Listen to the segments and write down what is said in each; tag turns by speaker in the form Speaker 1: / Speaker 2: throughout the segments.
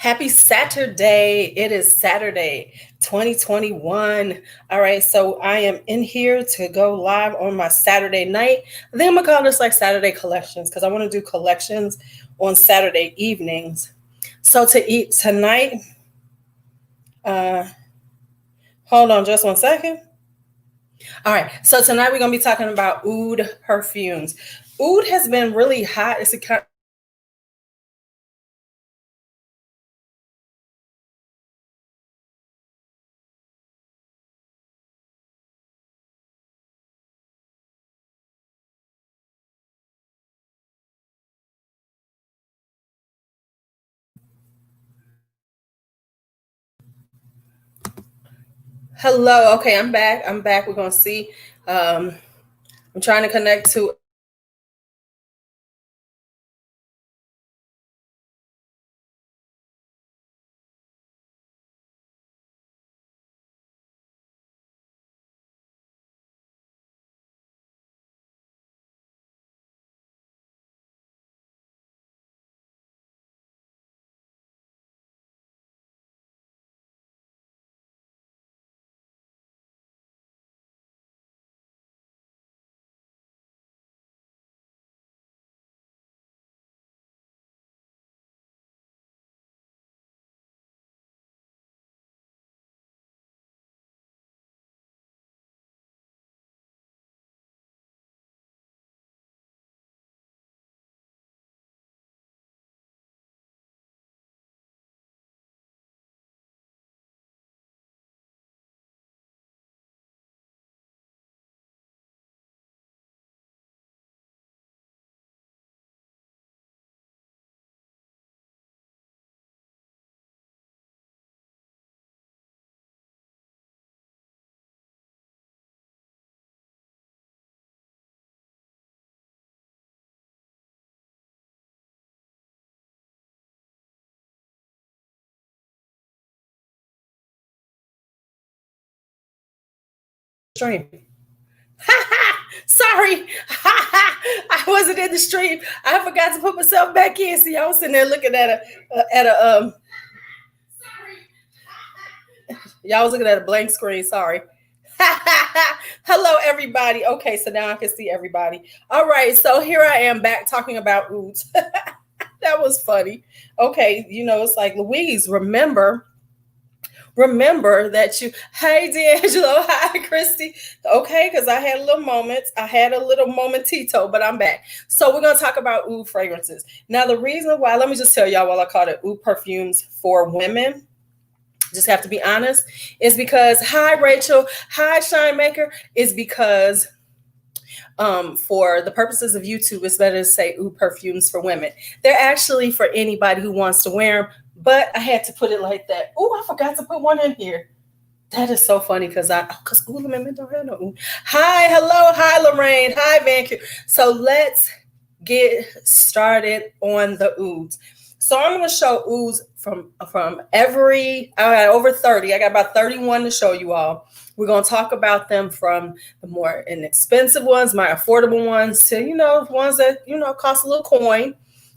Speaker 1: Happy Saturday. It is Saturday, 2021. All right, so I am in here to go live on my Saturday night. I think I'm gonna call this like Saturday collections because I want to do collections on Saturday evenings. So to eat tonight, hold on just one second. All right, so tonight we're gonna be talking about Oud Perfumes. Oud has been really hot. It's a kind. Hello. Okay, I'm back. We're gonna see. I'm trying to connect to. Stream. Sorry, I wasn't in the stream. I forgot to put myself back in. See, I was sitting there looking at a. Y'all was looking at a blank screen. Sorry. Hello, everybody. Okay, so now I can see everybody. All right, so here I am back talking about Ouds. That was funny. Okay, it's like Louise. Remember that hey D'Angelo, hi Christy. Okay, because I had a little momentito, but I'm back. So we're going to talk about Oud fragrances. Now, the reason why, let me just tell y'all why I call it Oud Perfumes for women. Just have to be honest, is because, hi Rachel, hi Shine Maker, is because for the purposes of YouTube, it's better to say Oud Perfumes for women. They're actually for anybody who wants to wear them. But I had to put it like that. Oh, I forgot to put one in here. That is so funny because women don't have no. Hi, hello, hi Lorraine, hi Vancouver. So let's get started on the Ouds. So I'm going to show Ouds from every. I got over 30. I got about 31 to show you all. We're going to talk about them from the more inexpensive ones, my affordable ones, to ones that cost a little coin.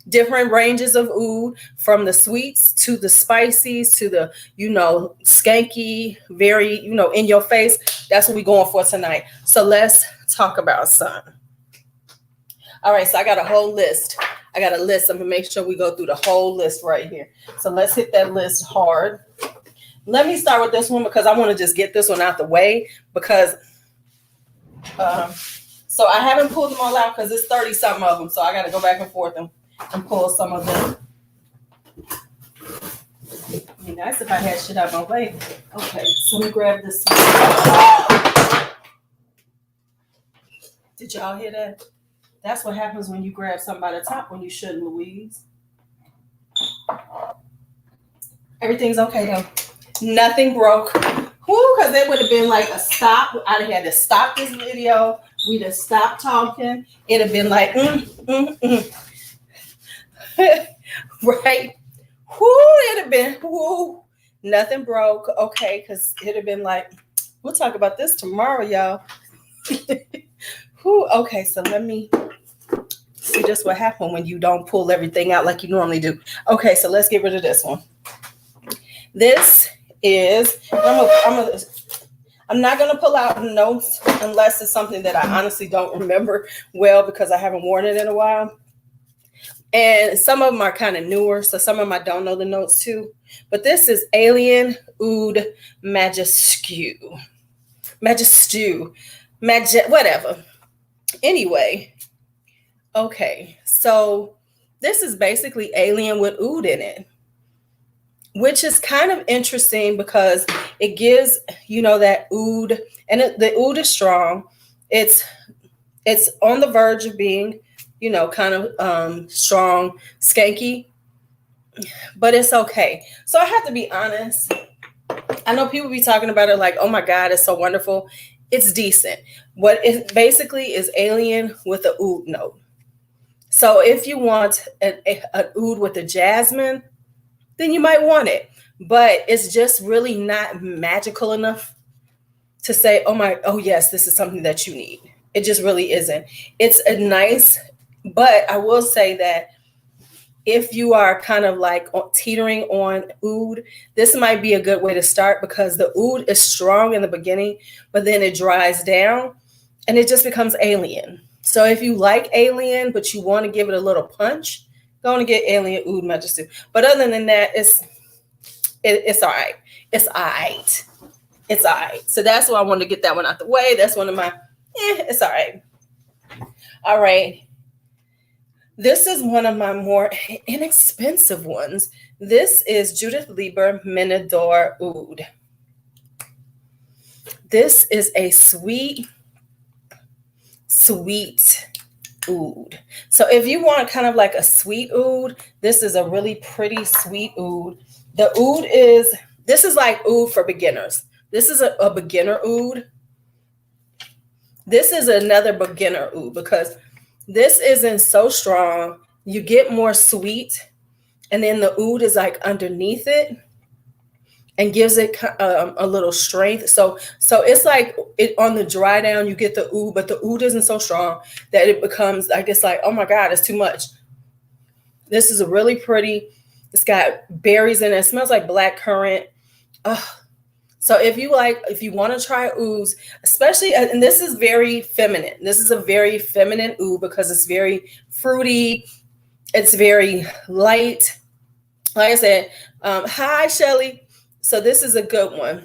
Speaker 1: Different ranges of Oud, from the sweets to the spices to the, skanky, very, in your face. That's what we're going for tonight. So let's talk about some. All right, so I got a whole list. I'm going to make sure we go through the whole list right here. So let's hit that list hard. Let me start with this one because I want to just get this one out the way because, so I haven't pulled them all out because it's 30 something of them. So I got to go back and forth and pull some of them. It'd be nice if I had shit out my way. Okay, so let me grab this. Did y'all hear that? That's what happens when you grab something by the top when you shouldn't, Louise. Everything's okay though. Nothing broke. Because it would have been like a stop. I'd have had to stop this video. We'd have stopped talking. It'd have been like, right? It'd have been, nothing broke. Okay, because it'd have been like, we'll talk about this tomorrow, y'all. Okay, so let me see just what happened when you don't pull everything out like you normally do. Okay, so let's get rid of this one. This is, I'm not going to pull out notes unless it's something that I honestly don't remember well because I haven't worn it in a while. And some of them are kind of newer, so some of them I don't know the notes too. But this is Alien Oud whatever. Anyway, okay, so this is basically Alien with Oud in it, which is kind of interesting because it gives, that Oud, and the Oud is strong. It's on the verge of being, kind of strong, skanky, but it's okay. So I have to be honest. I know people be talking about it like, oh my God, it's so wonderful. It's decent. What it basically is Alien with an Oud note. So if you want an Oud with a jasmine, then you might want it. But it's just really not magical enough to say, oh yes, this is something that you need. It just really isn't. It's a nice, but I will say that if you are kind of like teetering on Oud, this might be a good way to start because the Oud is strong in the beginning, but then it dries down and it just becomes Alien. So if you like Alien, but you want to give it a little punch, go on and get Alien Oud Majesty. But other than that, it's all right. It's all right. It's all right. So that's why I wanted to get that one out the way. That's one of my, it's all right. All right. This is one of my more inexpensive ones. This is Judith Lieber Menador Oud. This is a sweet oud. So if you want kind of like a sweet oud, this is a really pretty sweet oud. The oud this is like oud for beginners. This is a beginner oud. This is another beginner oud because this isn't so strong. You get more sweet, and then the oud is like underneath it and gives it a little strength. So it's like it on the dry down, you get the oud, but the oud isn't so strong that it becomes, I guess, like, oh my God, it's too much. This is a really pretty, it's got berries in it. It smells like black currant. So if you want to try ouds, especially, and this is very feminine. This is a very feminine oud because it's very fruity. It's very light. Like I said, hi, Shelly. So this is a good one.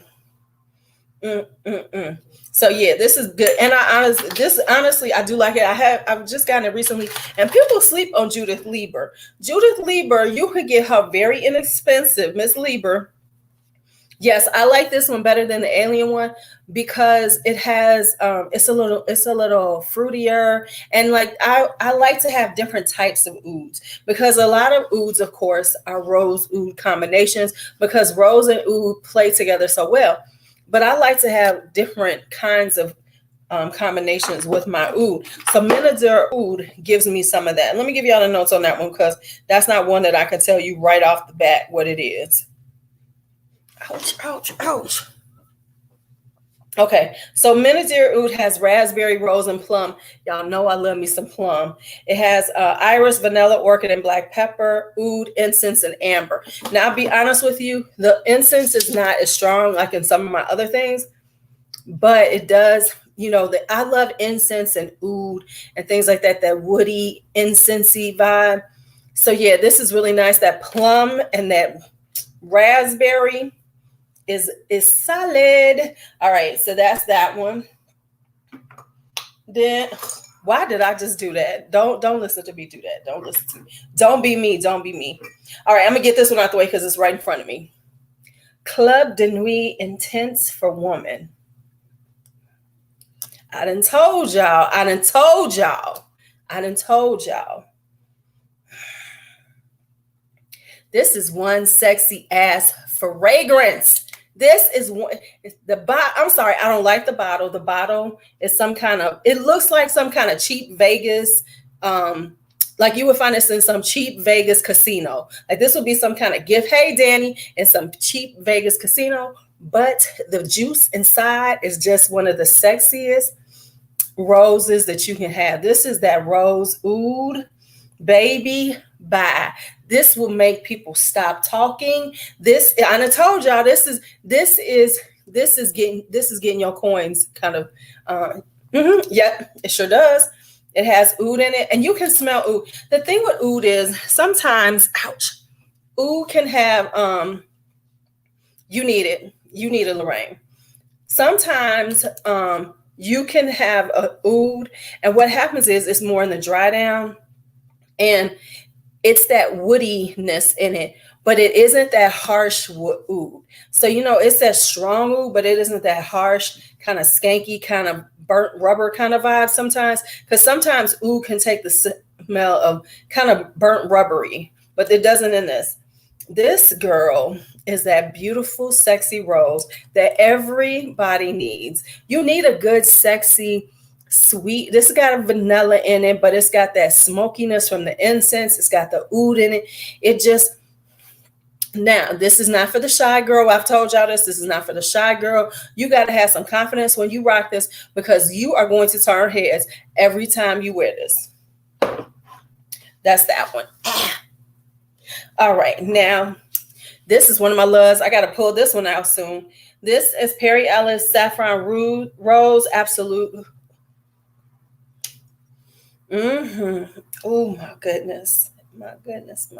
Speaker 1: So yeah, this is good. And honestly, I do like it. I've just gotten it recently, and people sleep on Judith Lieber. Judith Lieber, you could get her very inexpensive, Miss Lieber. Yes, I like this one better than the Alien one because it has it's a little fruitier, and like I like to have different types of ouds because a lot of ouds, of course, are rose oud combinations because rose and oud play together so well. But I like to have different kinds of combinations with my oud. So Menador Oud gives me some of that. Let me give y'all the notes on that one because that's not one that I can tell you right off the bat what it is. Ouch, ouch, ouch. Okay, so Menador Oud has raspberry, rose, and plum. Y'all know I love me some plum. It has iris, vanilla, orchid, and black pepper, oud, incense, and amber. Now, I'll be honest with you, the incense is not as strong like in some of my other things, but it does, I love incense and oud and things like that, that woody, incensey vibe. So yeah, this is really nice. That plum and that raspberry is solid. All right, so that's that one. Then why did I just do that? Don't listen to me do that. Don't listen to me. Don't be me. All right, I'm gonna get this one out the way because it's right in front of me. Club de Nuit Intense for Woman. I done told y'all. This is one sexy ass fragrance. This is one, I'm sorry, I don't like the bottle. The bottle is it looks like some kind of cheap Vegas, like you would find this in some cheap Vegas casino. Like this would be some kind of gift. Hey, Danny, in some cheap Vegas casino. But the juice inside is just one of the sexiest roses that you can have. This is that rose oud, baby. buy. This will make people stop talking. This, and I told y'all, this is getting your coins kind of. Yeah, it sure does. It has oud in it, and you can smell oud. The thing with oud is sometimes, ouch, oud can have you need it. You need a Lorraine. Sometimes you can have a oud, and what happens is it's more in the dry down, and it's that woodiness in it, but it isn't that harsh oud. So, it's that strong oud, but it isn't that harsh, kind of skanky, kind of burnt rubber kind of vibe sometimes. Because sometimes oud can take the smell of kind of burnt rubbery, but it doesn't in this. This girl is that beautiful, sexy rose that everybody needs. You need a good, sexy, sweet. This has got a vanilla in it, but it's got that smokiness from the incense. It's got the oud in it. It just, now, this is not for the shy girl. I've told y'all this. This is not for the shy girl. You got to have some confidence when you rock this, because you are going to turn heads every time you wear this. That's that one. All right. Now, this is one of my loves. I got to pull this one out soon. This is Perry Ellis Saffron Rose Absolute. Oh, my goodness. My goodness.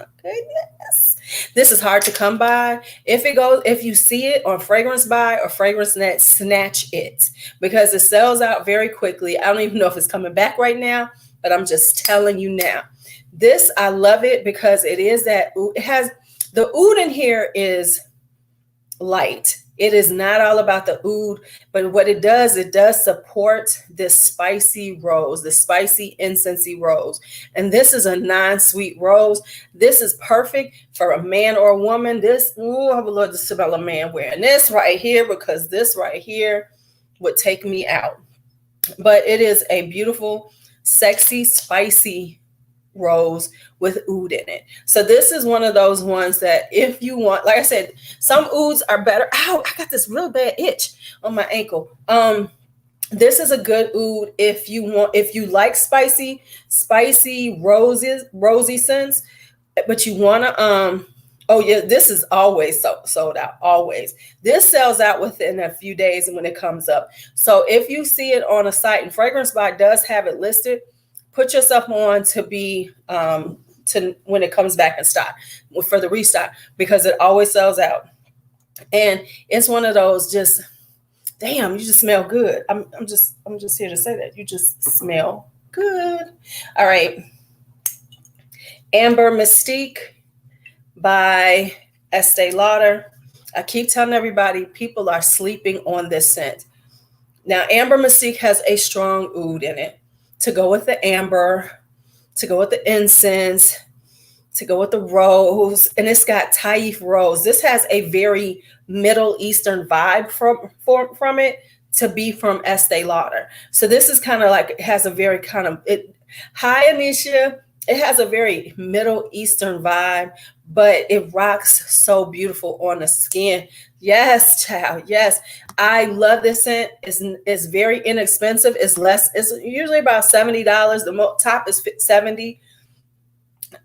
Speaker 1: This is hard to come by. If you see it on Fragrance Buy or Fragrance Net, snatch it, because it sells out very quickly. I don't even know if it's coming back right now, but I'm just telling you now. This, I love it because it is that, it has, the oud in here is light. It is not all about the oud, but what it does support this spicy rose, this spicy incensey rose. And this is a non-sweet rose. This is perfect for a man or a woman. This, I would love to smell a man wearing this right here, because this right here would take me out. But it is a beautiful, sexy, spicy rose with oud in it. So this is one of those ones that if you want, like I said, some ouds are better. Ow, I got this real bad itch on my ankle. This is a good oud if you like spicy rosy scents, but you want to oh yeah, this is always sold out. Always. This sells out within a few days when it comes up. So if you see it on a site, and Fragrance Buy does have it listed, put yourself on to be to when it comes back in stock for the restock, because it always sells out. And it's one of those, just damn, you just smell good. I'm just here to say that you just smell good. All right, Amber Mystique by Estee Lauder. I keep telling everybody, people are sleeping on this scent. Now, Amber Mystique has a strong oud in it, to go with the amber, to go with the incense, to go with the rose, and it's got Taif rose. This has a very Middle Eastern vibe from it, to be from Estee Lauder. So this is kind of like, it has a very kind of, hi Anisha, it has a very Middle Eastern vibe, but it rocks so beautiful on the skin. Yes, child. Yes. I love this scent. It's very inexpensive. It's usually about $70. The top is $70.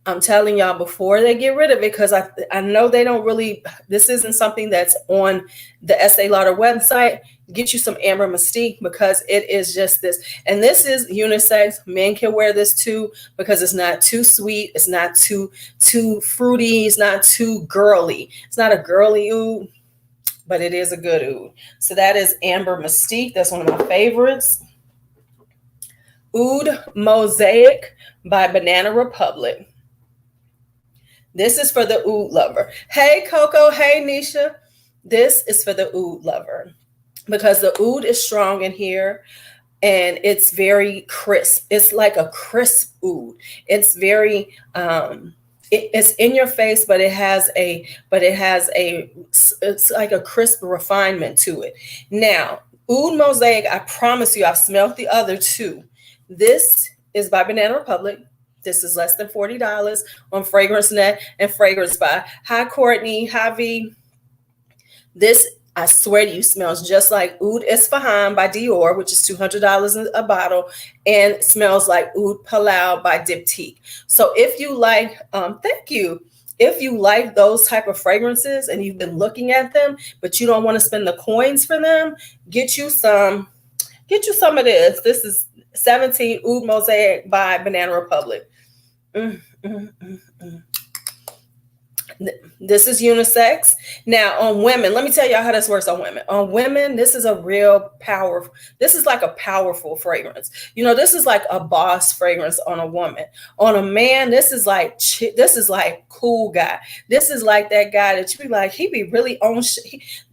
Speaker 1: I'm telling y'all, before they get rid of it, because I know they don't really, this isn't something that's on the Estee Lauder website. Get you some Amber Mystique, because it is just this. And this is unisex. Men can wear this too, because it's not too sweet. It's not too fruity. It's not too girly. It's not a girly oud, but it is a good oud. So that is Amber Mystique. That's one of my favorites. Oud Mosaic by Banana Republic. This is for the oud lover. Hey, Coco. Hey, Nisha. This is for the oud lover, because the oud is strong in here, and it's very crisp. It's like a crisp oud. It's very, it's in your face, but it's like a crisp refinement to it. Now, Oud Mosaic, I promise you, I've smelled the other two. This is by Banana Republic. This is less than $40 on Fragrance Net and Fragrance Buy. Hi, Courtney. Hi, V. This, I swear to you, smells just like Oud Isfahan by Dior, which is $200 a bottle, and smells like Oud Palau by Diptyque. So if you like, thank you. If you like those type of fragrances and you've been looking at them, but you don't want to spend the coins for them, get you some of this. This is 17 Oud Mosaic by Banana Republic. This is unisex. Now on women, let me tell y'all how this works on women. On women, this is a real powerful, this is like a powerful fragrance. You know, this is like a boss fragrance on a woman. On a man, this is like cool guy. This is like that guy that you be like, he be really on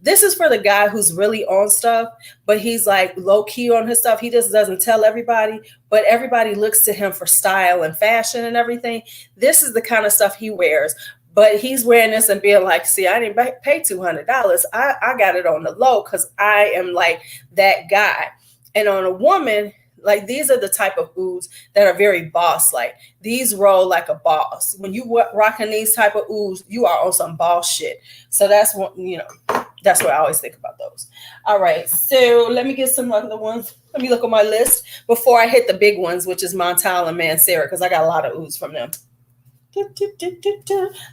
Speaker 1: this is for the guy who's really on stuff, but he's like low key on his stuff. He just doesn't tell everybody, but everybody looks to him for style and fashion and everything. This is the kind of stuff he wears. But he's wearing this and being like, see, I didn't pay $200. I got it on the low because I am like that guy. And on a woman, like these are the type of ouds that are very boss-like. These roll like a boss. When you rocking these type of ouds, you are on some boss shit. So that's what, you know, that's what I always think about those. All right, so let me get some other ones. Let me look at my list before I hit the big ones, which is Montale and Mancera, because I got a lot of ouds from them.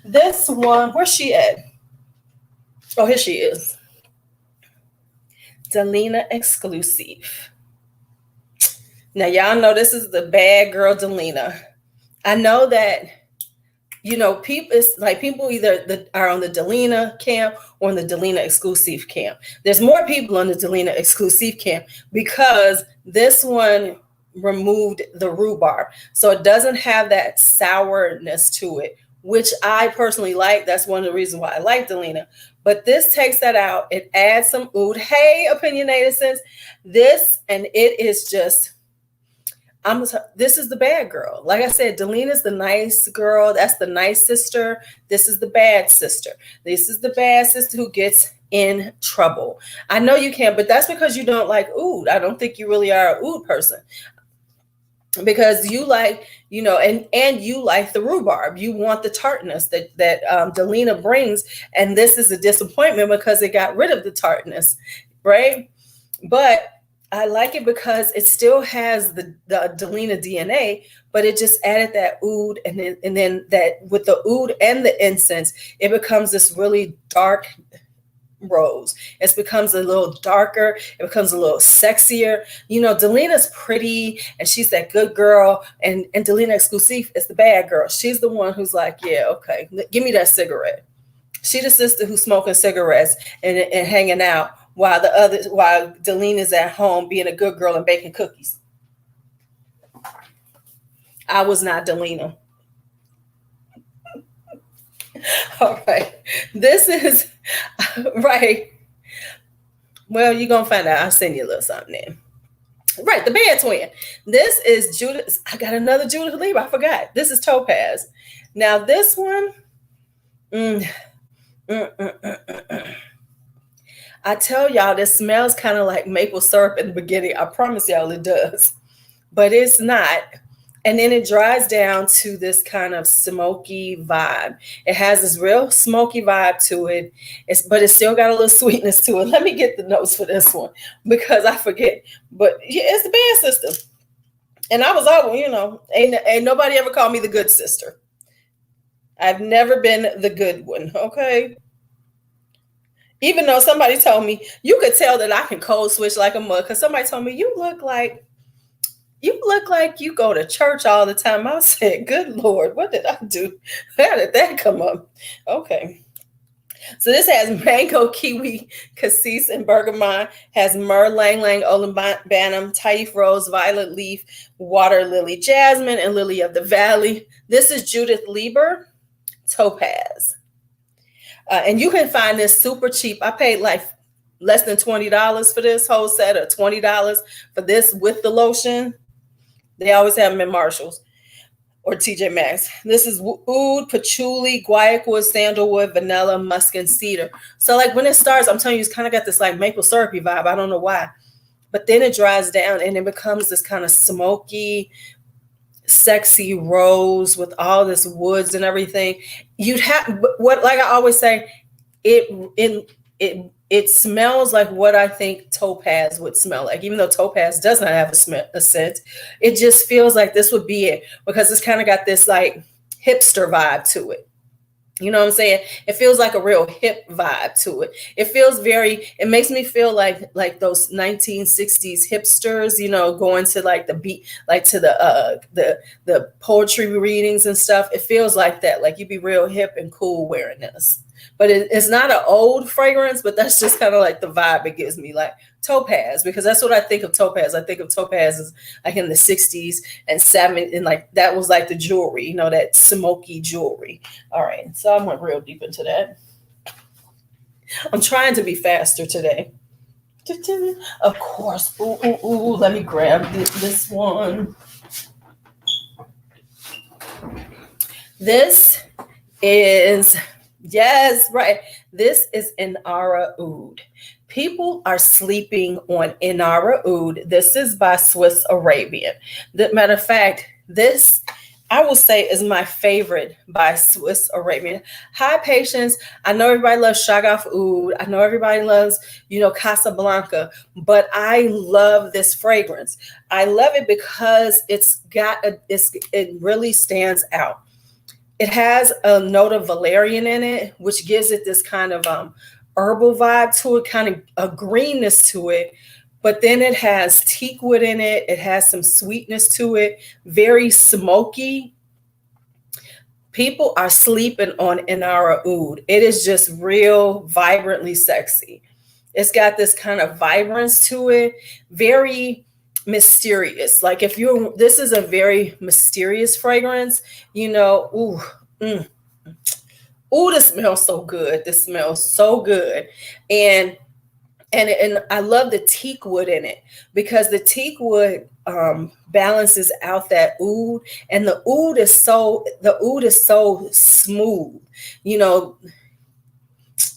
Speaker 1: This one, where's she at? Oh, here she is. Delina Exclusif. Now, y'all know this is the bad girl Delina. I know that, you know, people either are on the Delina camp or on the Delina Exclusif camp. There's more people on the Delina Exclusif camp because this one removed the rhubarb, so it doesn't have that sourness to it, which I personally like. That's one of the reasons why I like Delina. But this takes that out. It adds some oud. Hey, opinionated sense. This, and it is just, this is the bad girl. Like I said, Delina is the nice girl. That's the nice sister. This is the bad sister. This is the bad sister who gets in trouble. I know you can't, but that's because you don't like oud. I don't think you really are an oud person. Because you like, you know, and you like the rhubarb. You want the tartness that Delina brings. And this is a disappointment because it got rid of the tartness, right? But I like it because it still has the Delina DNA, but it just added that oud. And then that with the oud and the incense, it becomes this really dark rose. It becomes a little darker. It becomes a little sexier. You know, Delina's pretty and she's that good girl. And Delina Exclusif is the bad girl. She's the one who's like, yeah, okay, give me that cigarette. She's the sister who's smoking cigarettes and hanging out while Delina's at home being a good girl and baking cookies. I was not Delina. All right. This is right. Well, you're going to find out. I'll send you a little something then. Right. The bad twin. This is Judith. I got another Judith Lieber. I forgot. This is Topaz. Now, this one. I tell y'all, this smells kind of like maple syrup in the beginning. I promise y'all it does. But it's not. And then it dries down to this kind of smoky vibe. It has this real smoky vibe to it. But it's still got a little sweetness to it. Let me get the notes for this one because I forget. But yeah, it's the bad sister. And I was always, you know, ain't nobody ever called me the good sister. I've never been the good one, okay? Even though somebody told me, you could tell that I can code switch like a mug because somebody told me, you look like you go to church all the time. I said, good Lord, what did I do? How did that come up? Okay. So this has mango, kiwi, cassis, and bergamot. Has myrrh, lang lang, olibanum, taif rose, violet leaf, water lily, jasmine, and lily of the valley. This is Judith Lieber, Topaz. And you can find this super cheap. I paid like less than $20 for this whole set, or $20 for this with the lotion. They always have them in Marshalls or TJ Maxx. This is oud, patchouli, guaiac, sandalwood, vanilla, musk, and cedar. So like when it starts, I'm telling you, it's kind of got this like maple syrupy vibe. I don't know why. But then it dries down and it becomes this kind of smoky, sexy rose with all this woods and everything. You'd have what, like I always say, it it smells like what I think Topaz would smell like, even though Topaz does not have a scent. It just feels like this would be it, because it's kind of got this like hipster vibe to it. You know what I'm saying? It feels like a real hip vibe to it. It makes me feel like those 1960s hipsters, you know, going to like the beat, like to the poetry readings and stuff. It feels like that. Like you'd be real hip and cool wearing this. But it's not an old fragrance, but that's just kind of like the vibe it gives me, like Topaz, because that's what I think of Topaz. I think of Topaz as like in the 60s and 70s, and like that was like the jewelry, you know, that smoky jewelry. All right, so I went real deep into that. I'm trying to be faster today. Of course. Ooh, let me grab this one. This is... Yes, right. This is Inara Oud. People are sleeping on Inara Oud. This is by Swiss Arabian. Matter of fact, this I will say is my favorite by Swiss Arabian. Hi, Patience. I know everybody loves Shagaf Oud. I know everybody loves, you know, Casablanca, but I love this fragrance. I love it because it really stands out. It has a note of valerian in it, which gives it this kind of herbal vibe to it, kind of a greenness to it. But then it has teak wood in it. It has some sweetness to it, very smoky. People are sleeping on Inara Oud. It is just real vibrantly sexy. It's got this kind of vibrance to it, very mysterious. Like this is a very mysterious fragrance, you know. This smells so good. This smells so good. And I love the teak wood in it, because the teak wood balances out that oud, and the oud is so smooth. You know,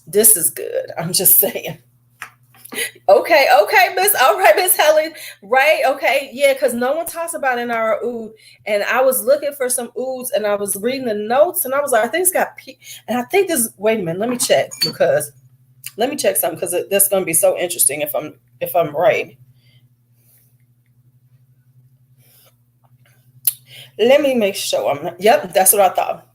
Speaker 1: this is good. I'm just saying. Okay, Miss. All right, Miss Helen. Right? Okay, yeah. Because no one talks about Inara Oud, and I was looking for some ouds, and I was reading the notes, and I was like, I think it's got and I think this. Wait a minute. Let me check something, because that's going to be so interesting if I'm right. Let me make sure I'm not. Yep, that's what I thought.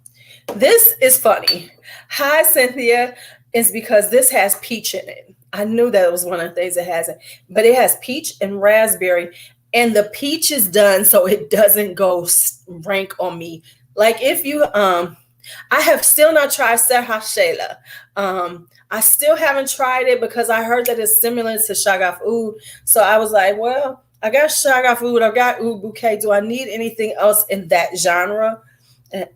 Speaker 1: This is funny. Hi, Cynthia. Is because this has peach in it. I knew that was one of the things it has, but it has peach and raspberry, and the peach is done so it doesn't go rank on me. Like if you, I have still not tried Serhashela. I still haven't tried it because I heard that it's similar to Shagaf Oud. So I was like, well, I got Shagaf Oud, I got Oud Bouquet. Do I need anything else in that genre?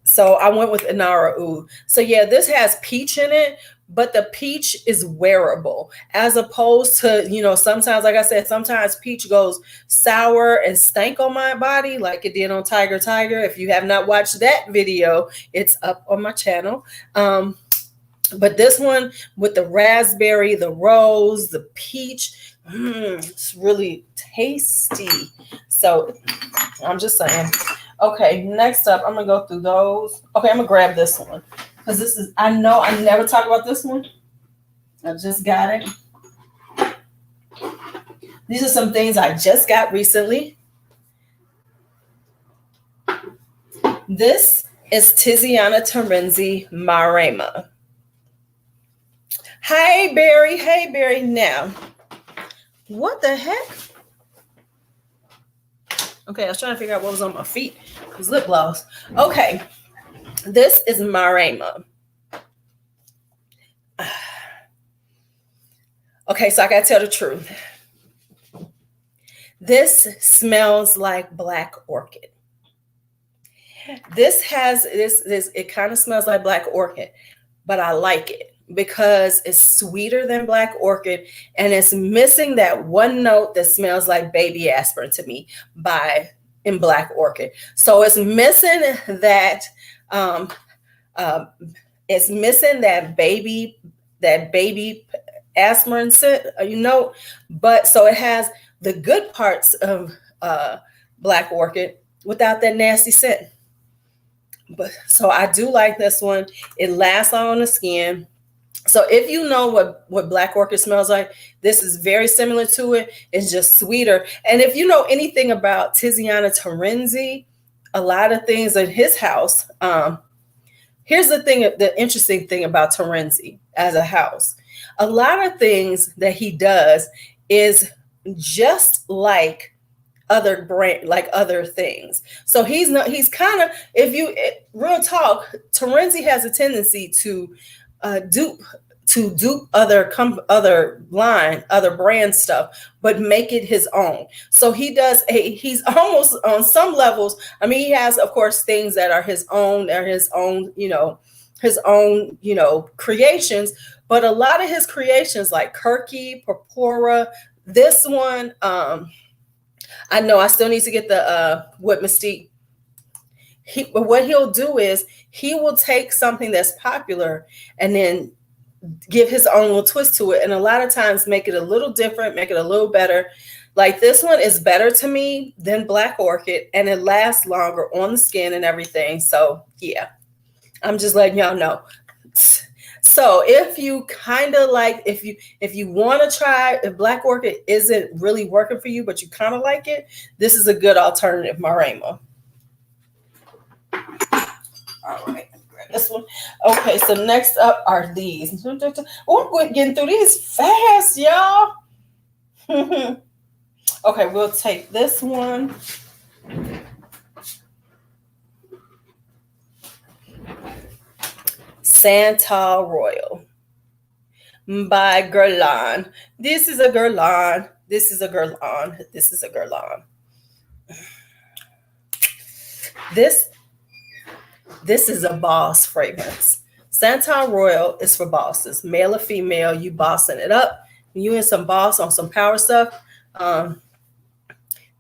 Speaker 1: So I went with Inara Oud. So yeah, this has peach in it, but the peach is wearable, as opposed to, you know, sometimes, like I said, sometimes peach goes sour and stank on my body, like it did on Tiger. If you have not watched that video, it's up on my channel. But this one with the raspberry, the rose, the peach, it's really tasty. So I'm just saying. Okay, next up, I'm going to go through those. Okay, I'm going to grab this one, because this is, I know I never talk about this one. I just got it. These are some things I just got recently. This is Tiziana Terenzi Marima. Hey, Barry. Now, what the heck? Okay, I was trying to figure out what was on my feet. It was lip gloss. Okay, this is Marima. Okay, so I gotta tell the truth. This smells like black orchid. This it kind of smells like black orchid, but I like it because it's sweeter than black orchid, and it's missing that one note that smells like baby aspirin to me in black orchid. So it's missing that baby aspirin scent, you know, but so it has the good parts of black orchid without that nasty scent. But so I do like this one. It lasts on the skin. So if you know what Black Orchid smells like, this is very similar to it. It's just sweeter. And if you know anything about Tiziana Terenzi, a lot of things in his house. Here's the interesting thing about Terenzi as a house. A lot of things that he does is just like other things. So he's kind of, if you real talk, Terenzi has a tendency to dupe other brand stuff, but make it his own. So he's almost on some levels. I mean, he has, of course, things that are his own, creations, but a lot of his creations like Kirky, Purpura, this one, I know I still need to get the with Mystique. But what he'll do is he will take something that's popular and then give his own little twist to it, and a lot of times make it a little different, make it a little better. Like this one is better to me than Black Orchid, and it lasts longer on the skin and everything. So yeah, I'm just letting y'all know. So if you kind of like, if you want to try, if Black Orchid isn't really working for you, but you kind of like it, this is a good alternative, Marima. All right, grab this one. Okay, so next up are these. Oh, I'm getting through these fast, y'all. Okay, we'll take this one. Santal Royal by Guerlain. This is a Guerlain. This is a Guerlain. This is a Guerlain. This is a boss fragrance. Santal Royal is for bosses, male or female. You bossing it up. You in some boss on some power stuff.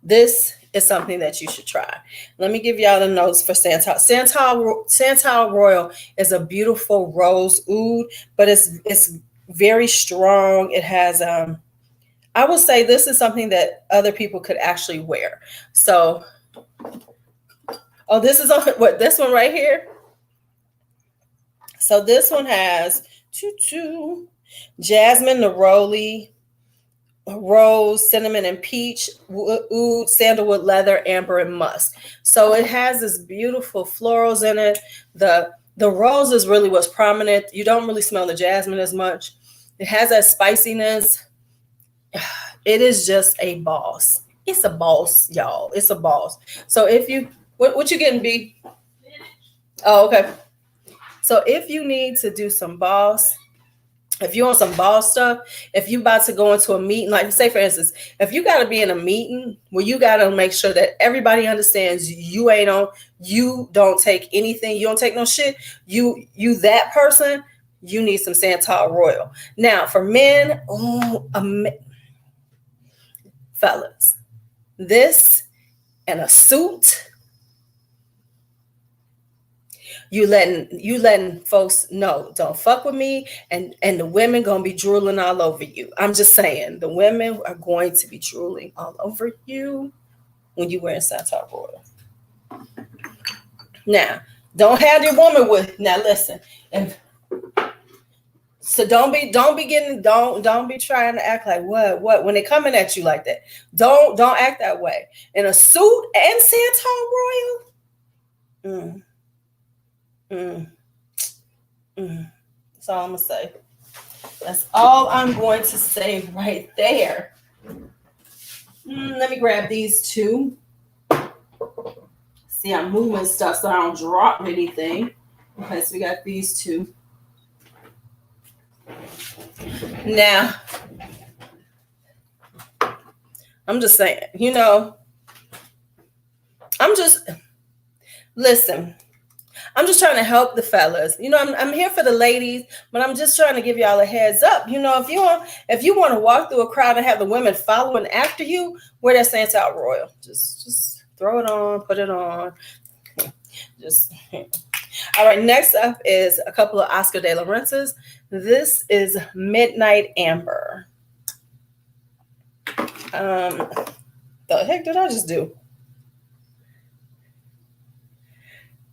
Speaker 1: This is something that you should try. Let me give y'all the notes for Santal. Santal Royal is a beautiful rose oud, but it's very strong. It has I will say this is something that other people could actually wear. So, oh, this is on what this one right here. So this one has jasmine, neroli, rose, cinnamon, and peach, oud, sandalwood, leather, amber, and musk. So it has this beautiful florals in it. The rose is really what's prominent. You don't really smell the jasmine as much. It has that spiciness. It is just a boss. It's a boss, y'all. It's a boss. So if you, what you getting, B? Oh, okay. So if you need to do some boss, if you want some boss stuff, if you about to go into a meeting, like say for instance, if you got to be in a meeting where you got to make sure that everybody understands you don't take anything, you don't take no shit, you that person, you need some Santal Royal. Now for men, fellas, this and a suit, you letting folks know, don't fuck with me, and the women gonna be drooling all over you. I'm just saying, the women are going to be drooling all over you when you wearing Santal Royal. Now, don't have your woman with. Now listen, so don't be trying to act like what when they coming at you like that. Don't act that way. In a suit and Santal Royal. That's all I'm gonna say. That's all I'm going to say right there. Let me grab these two. See, I'm moving stuff so I don't drop anything. Okay, so we got these two. Now, I'm just saying, listen. I'm just trying to help the fellas. I'm here for the ladies, but I'm just trying to give y'all a heads up. If you want to walk through a crowd and have the women following after you, wear that Santal Royal. Just throw it on, put it on. All right. Next up is a couple of Oscar de la Rentas. This is Midnight Amber. The heck did I just do?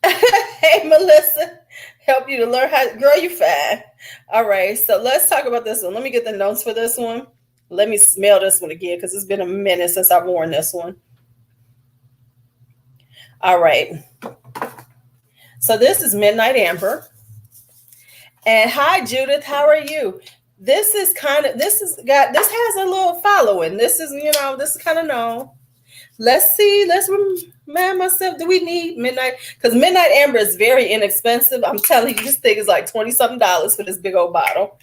Speaker 1: Hey, Melissa. Help you to learn how, girl, you fine. All right, so let's talk about this one. Let me get the notes for this one. Let me smell this one again because it's been a minute since I've worn this one. All right. So this is Midnight Amber. And hi, Judith, how are you? This is this has a little following. This is, this is kind of known. Let's see. Let's remind myself. Do we need Midnight? Because Midnight Amber is very inexpensive. I'm telling you, this thing is like $20-something for this big old bottle.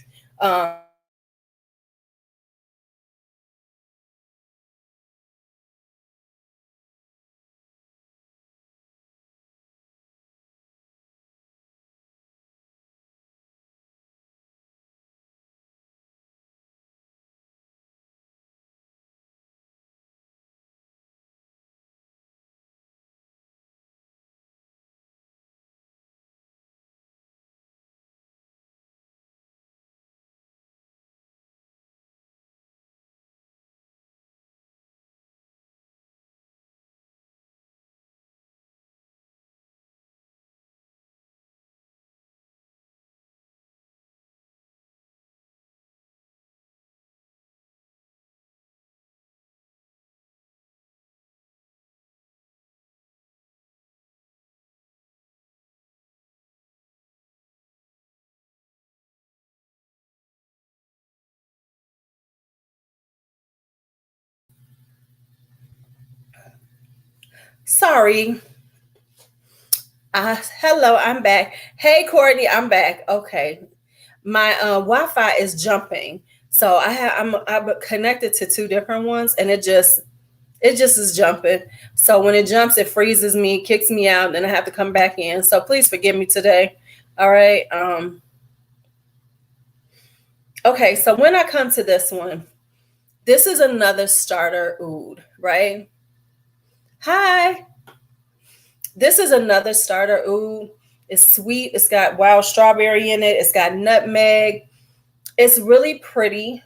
Speaker 1: Sorry. Hello, I'm back. Hey, Courtney, I'm back. Okay, my Wi-Fi is jumping, so I'm connected to two different ones, and it just is jumping. So when it jumps, it freezes me, kicks me out, and I have to come back in. So please forgive me today. All right. Okay, so when I come to this one, this is another starter oud, right? Hi. This is another starter oud. It's sweet. It's got wild strawberry in it. It's got nutmeg. It's really pretty.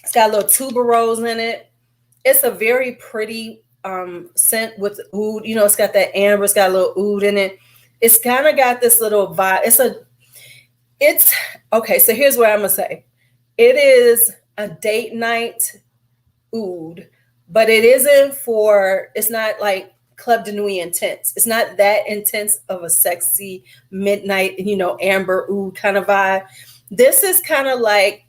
Speaker 1: It's got little tuberose in it. It's a very pretty scent with oud. It's got that amber. It's got a little oud in it. It's kind of got this little vibe. It's okay. So here's what I'm gonna say. It is a date night oud, but it's not like Club de Nuit intense. It's not that intense of a sexy midnight, amber oud kind of vibe. This is kind of like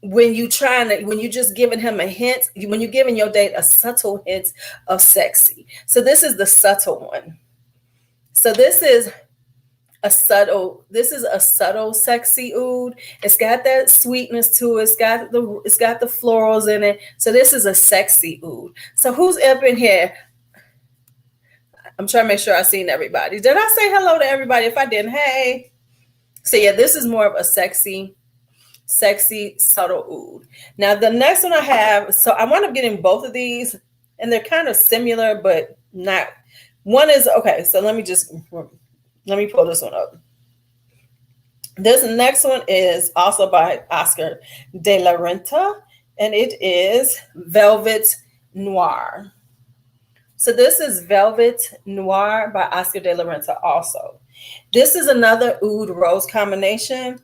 Speaker 1: when you're just giving him a hint, when you're giving your date a subtle hint of sexy. So this is the subtle one. So this is a subtle sexy oud. It's got that sweetness to it. It's got the florals in it. So this is a sexy oud. So who's up in here? I'm trying to make sure I've seen everybody. Did I say hello to everybody? If I didn't, hey. So yeah, this is more of a sexy subtle oud. Now the next one I have, so I wound up getting both of these, and they're kind of similar, but not. One is okay. So let me pull this one up. This next one is also by Oscar de la Renta, and it is Velvet Noir. So this is Velvet Noir by Oscar de la Renta also. This is another oud rose combination.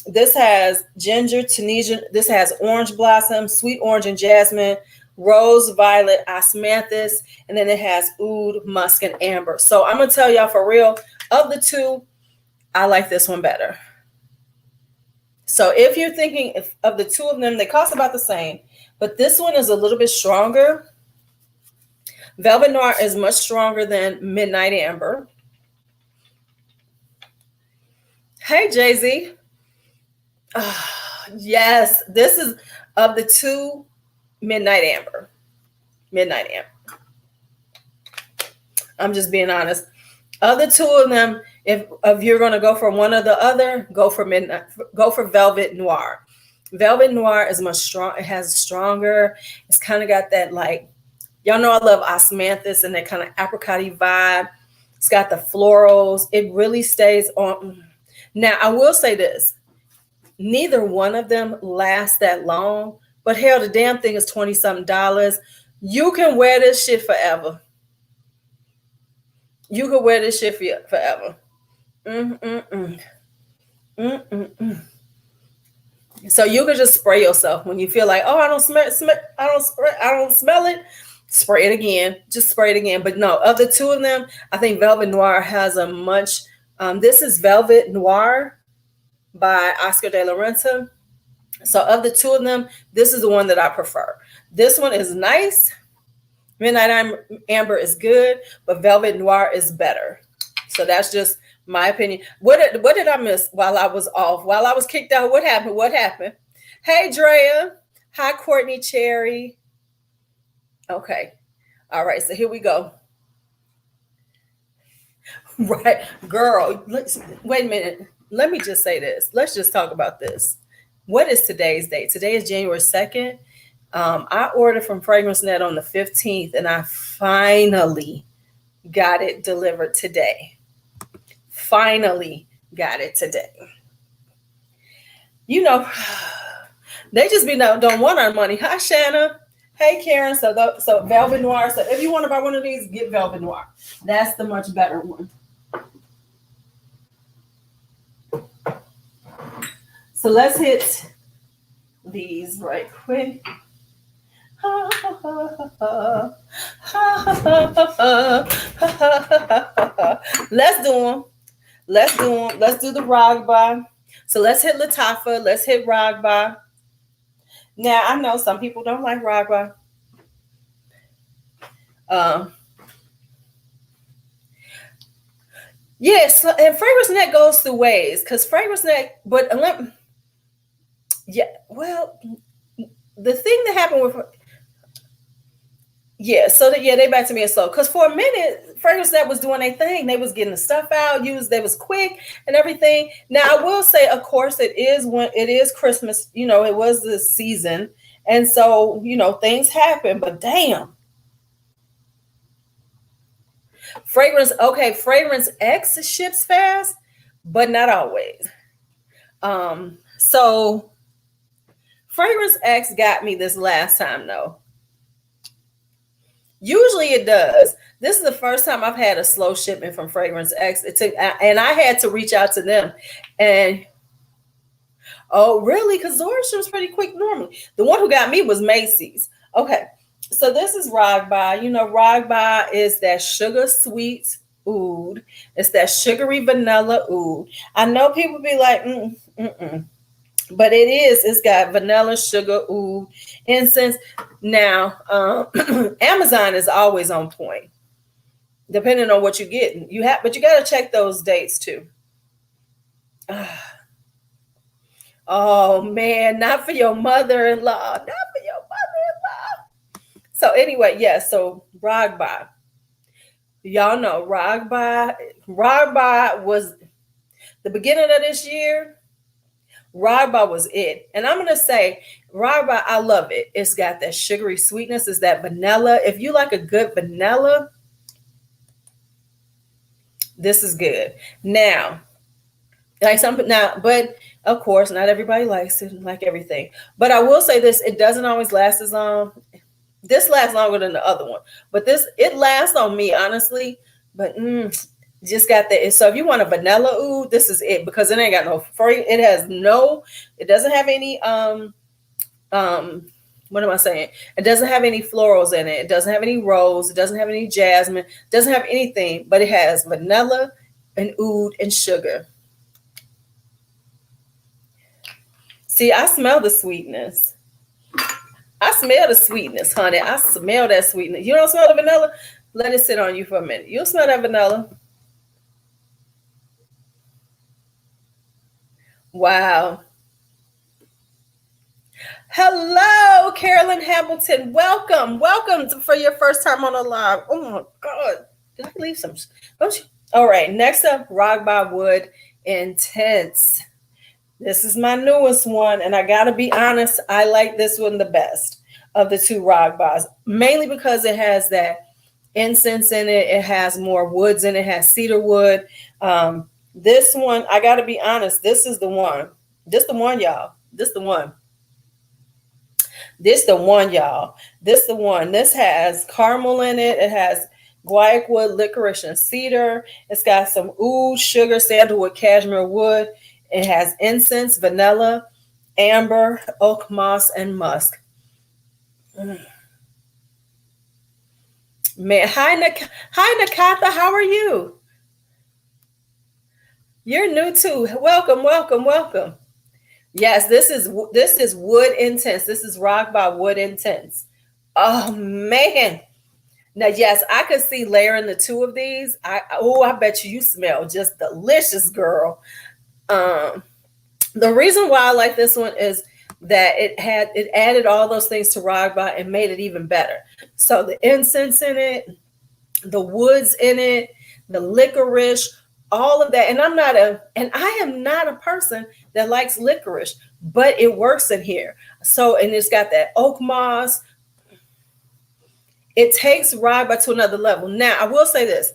Speaker 1: This has ginger, Tunisian. This has orange blossom, sweet orange and jasmine, rose, violet, osmanthus, and then it has oud, musk, and amber. So I'm going to tell y'all for real, of the two, I like this one better. So if you're thinking of the two of them, they cost about the same, but this one is a little bit stronger. Velvet Noir is much stronger than Midnight Amber. Hey, Jay-Z. Yes, this is of the two, Midnight Amber. Midnight Amber. I'm just being honest. Of the two of them, if you're going to go for one or the other, go for Velvet Noir. Velvet Noir is much strong. It has stronger. It's kind of got that, like, y'all know I love osmanthus and that kind of apricot-y vibe. It's got the florals. It really stays on. Now, I will say this. Neither one of them lasts that long, but hell, the damn thing is $20-something. You can wear this shit forever. You could wear this shit forever. Mm-mm-mm. Mm-mm-mm. So you could just spray yourself when you feel like, oh, I don't smell it. Spray it again. Just spray it again. But no, of the two of them, I think Velvet Noir has a much. This is Velvet Noir by Oscar de la Renta. So of the two of them, this is the one that I prefer. This one is nice. Midnight Amber is good, but Velvet Noir is better. So that's just my opinion. What did I miss while I was off? While I was kicked out, what happened? What happened? Hey, Drea. Hi, Courtney Cherry. Okay. All right. So here we go. Right. Girl, wait a minute. Let me just say this. Let's just talk about this. What is today's date? Today is January 2nd. I ordered from Fragrance Net on the 15th, and I finally got it delivered today. Finally got it today. You know, they just don't want our money. Hi, Shanna. Hey, Karen. So Velvet Noir. So if you want to buy one of these, get Velvet Noir. That's the much better one. So let's hit these right quick. Let's do them. Let's do the Raghba. So let's hit Lattafa. Let's hit Raghba. Now, I know some people don't like Raghba. Yes, and Fragrance Net goes through ways because Fragrance Net, the thing that happened with they back to me as slow because for a minute Fragrance Net was doing their thing. They was getting the stuff out, they was quick and everything. Now I will say, of course, it is Christmas. It was the season, and so things happen. But damn, Fragrance X ships fast, but not always. So Fragrance X got me this last time though. Usually it does. This is the first time I've had a slow shipment from Fragrance X. And I had to reach out to them. And oh, really? Because Zora ships pretty quick normally. The one who got me was Macy's. Okay. So this is Raghba. Raghba is that sugar sweet oud. It's that sugary vanilla oud. I know people be like, but it's got vanilla, sugar, oud, incense. Now, Amazon is always on point, depending on what you're getting. But you got to check those dates too. Oh man, not for your mother-in-law. Not for your mother-in-law. So anyway, so Raghba. Y'all know Raghba was the beginning of this year. Raghba was it. And I'm going to say, Raghba, I love it. It's got that sugary sweetness. It's that vanilla. If you like a good vanilla, this is good. Now, but of course, not everybody likes it, like everything. But I will say this, it doesn't always last as long. This lasts longer than the other one. But it lasts on me, honestly. But just got that. So if you want a vanilla oud, this is it, because it ain't got no free. It doesn't have any what am I saying? It doesn't have any florals in it. It doesn't have any rose. It doesn't have any jasmine. It doesn't have anything, but it has vanilla and oud and sugar. See, I smell the sweetness. I smell the sweetness, honey. I smell that sweetness. You don't smell the vanilla? Let it sit on you for a minute. You'll smell that vanilla. Wow. Hello, Carolyn Hamilton. Welcome for your first time on the live. Oh my God. Did I leave some? Don't you? All right. Next up, Raghba Wood Intense. This is my newest one, and I gotta be honest, I like this one the best of the two Raghbas, mainly because it has that incense in it. It has more woods in it. It has cedar wood. This one, I gotta be honest, this is the one. This the one, y'all. This the one. This the one, y'all. This the one. This has caramel in it. It has guaiac wood, licorice, and cedar. It's got some oud, sugar, sandalwood, cashmere wood. It has incense, vanilla, amber, oak moss, and musk. Man, hi Nakatha, how are you? You're new too. Welcome, welcome, welcome. Yes, this is wood intense. This is Raghba wood intense. Oh man. Now, yes, I could see layering the two of these. I bet you smell just delicious, girl. The reason why I like this one is that it added all those things to Raghba and made it even better. So the incense in it, the woods in it, the licorice, all of that. And I am not a person that likes licorice, but it works in here. So, and it's got that oak moss. It takes Raghba to another level. Now, I will say this.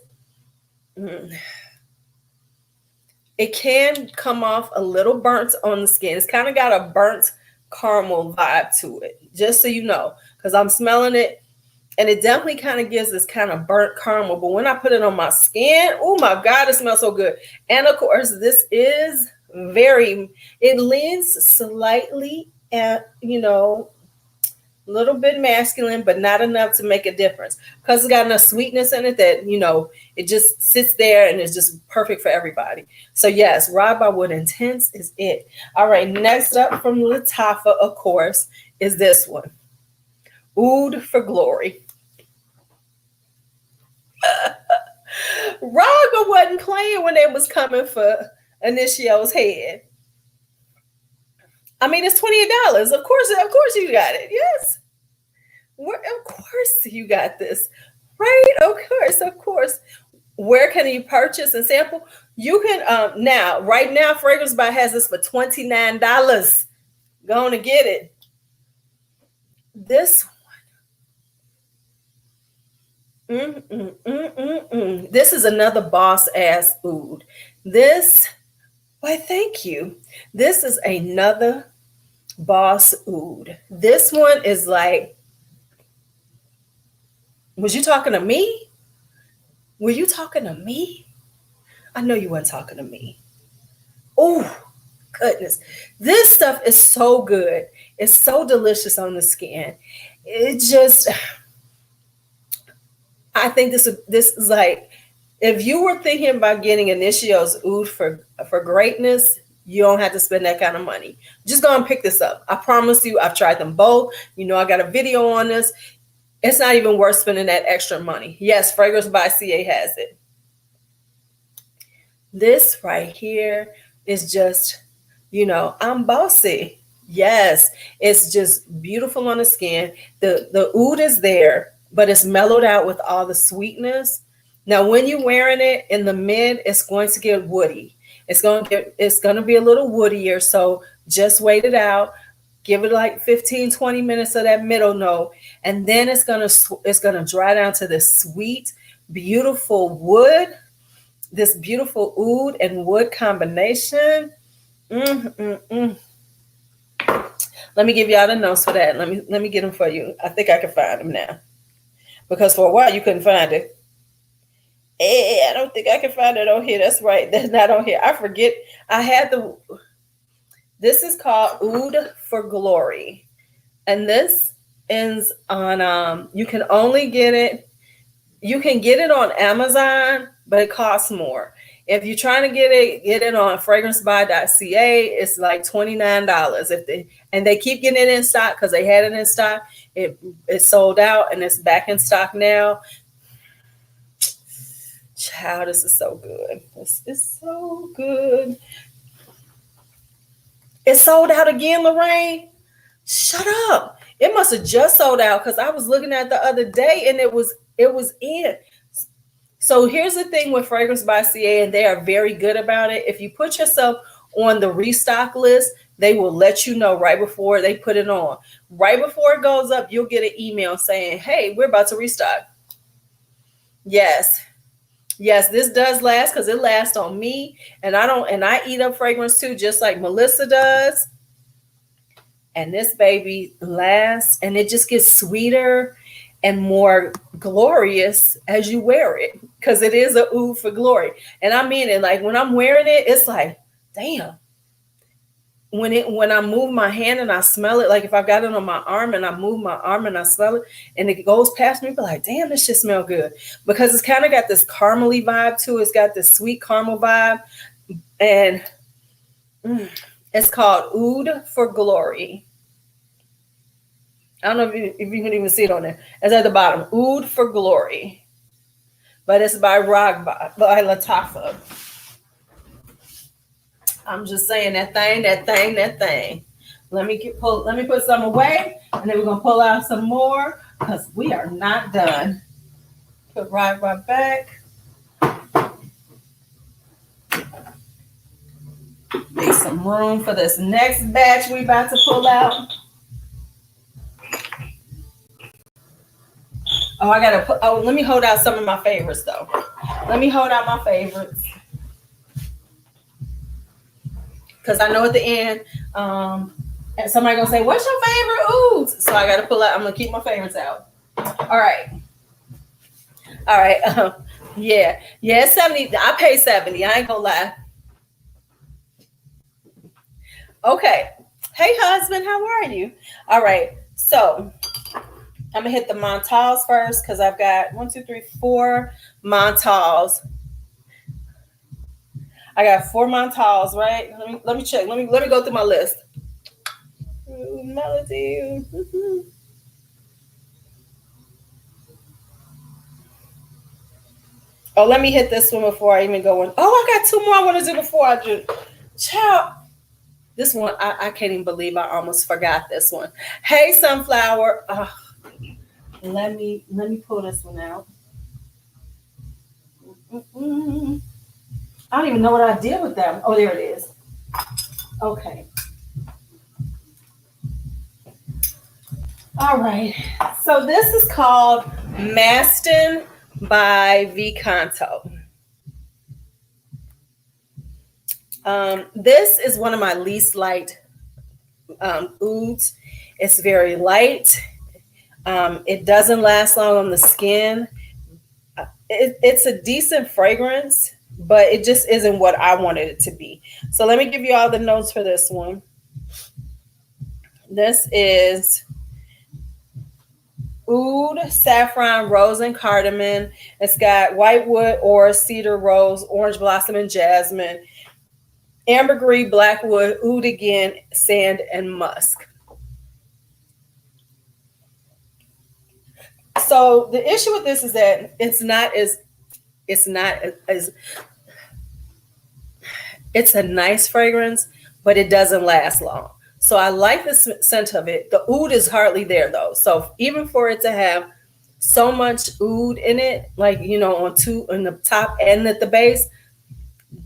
Speaker 1: It can come off a little burnt on the skin. It's kind of got a burnt caramel vibe to it, just so you know, because I'm smelling it. And it definitely kind of gives this kind of burnt caramel. But when I put it on my skin, oh my God, it smells so good. And of course, this is it leans slightly at, a little bit masculine, but not enough to make a difference. Because it's got enough sweetness in it that, it just sits there and it's just perfect for everybody. So yes, Raghba Wood Intense is it. All right, next up from Lattafa, of course, is this one. Oud for Glory. Raghba wasn't playing when they was coming for Initio's head. I mean, it's $28. Of course you got it. Yes. Of course you got this. Right? Of course. Where can you purchase and sample? You can right now, Fragrance By has this for $29. Go on and get it. This This is another boss ass oud. Thank you. This is another boss oud. This one is like, was you talking to me? Were you talking to me? I know you weren't talking to me. Oh, goodness. This stuff is so good. It's so delicious on the skin. It just, I think this is like, if you were thinking about getting Initio's oud for greatness, you don't have to spend that kind of money. Just go and pick this up. I promise you, I've tried them both. I got a video on this. It's not even worth spending that extra money. Yes, Fragrance By CA has it. This right here is just, I'm bossy. Yes, it's just beautiful on the skin. The oud is there, but it's mellowed out with all the sweetness. Now, when you're wearing it in the mid, it's going to get woody. It's going to be a little woodier. So just wait it out. Give it like 15, 20 minutes of that middle note. And then it's going to dry down to this sweet, beautiful wood, this beautiful oud and wood combination. Let me give y'all the notes for that. Let me get them for you. I think I can find them now. Because for a while you couldn't find it. I don't think I can find it on here. That's right. That's not on here. I forget. This is called Oud for Glory. And this is on, you can only get it. You can get it on Amazon, but it costs more. If you're trying to get it on fragrancebuy.ca, it's like $29. And they keep getting it in stock because they had it in stock. It's sold out and it's back in stock now. Child, this is so good. This is so good. It sold out again, Lorraine. Shut up. It must have just sold out because I was looking at the other day and it was in. So here's the thing with Fragrance By CA, and they are very good about it. If you put yourself on the restock list, they will let you know right before they put it on. Right before it goes up, you'll get an email saying, hey, we're about to restock. Yes, this does last because it lasts on me. And I eat up fragrance too, just like Melissa does. And this baby lasts and it just gets sweeter. and more glorious as you wear it, because it is a oud for glory. And I mean it, like when I'm wearing it, it's like, damn. When I move my hand and I smell it, like if I've got it on my arm and I move my arm and I smell it and it goes past me, be like, damn, this shit smell good. Because it's kind of got this caramely vibe too. It's got this sweet caramel vibe. And it's called Oud for Glory. I don't know if you can even see it on there. It's at the bottom. Oud for Glory. But it's by Raghba, by Lattafa. I'm just saying that thing. Let me put some away, and then we're gonna pull out some more because we are not done. Put Raghba back. Make some room for this next batch we about to pull out. Let me hold out some of my favorites though. Let me hold out my favorites. Because I know at the end, somebody gonna say, "What's your favorite ouds?" So I gotta pull out. I'm gonna keep my favorites out. All right. Yeah. 70. I paid 70. I ain't gonna lie. Okay. Hey, husband, how are you? All right. So I'm gonna hit the Montales first because I've got 1, 2, 3, 4 Montales. I got 4 Montales, right? Let me check. Let me go through my list. Ooh, Melody. Mm-hmm. Oh, let me hit this one before I even go in. Oh, I got 2 more I want to do before I do. Child. This one, I can't even believe I almost forgot this one. Hey, Sunflower. Let me pull this one out. Mm-mm. I don't even know what I did with that one. Oh, there it is. Okay. All right. So this is called Mastin by Canto. This is one of my least liked ouds. It's very light. It doesn't last long on the skin. It's a decent fragrance, but it just isn't what I wanted it to be. So let me give you all the notes for this one. This is Oud, Saffron, Rose, and Cardamom. It's got Whitewood, Orris, Cedar, Rose, Orange Blossom, and Jasmine, Ambergris, Blackwood, Oud again, Sand, and Musk. So the issue with this is that it's a nice fragrance, but it doesn't last long. So I like the scent of it. The oud is hardly there though. So even for it to have so much oud in it, like, you know, on the top and at the base,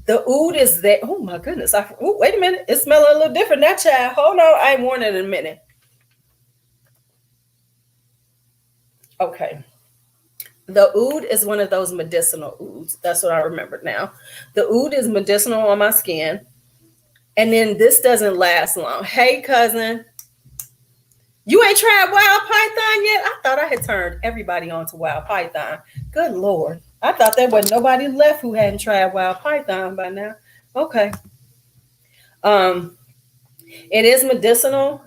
Speaker 1: the oud is there. Oh my goodness. Wait a minute. It smells a little different. That child. Hold on. I ain't worn it in a minute. Okay. The oud is one of those medicinal ouds. That's what I remember now. The oud is medicinal on my skin. And then this doesn't last long. Hey, cousin. You ain't tried Wild Python yet? I thought I had turned everybody on to Wild Python. Good Lord. I thought there wasn't nobody left who hadn't tried Wild Python by now. Okay. It is medicinal.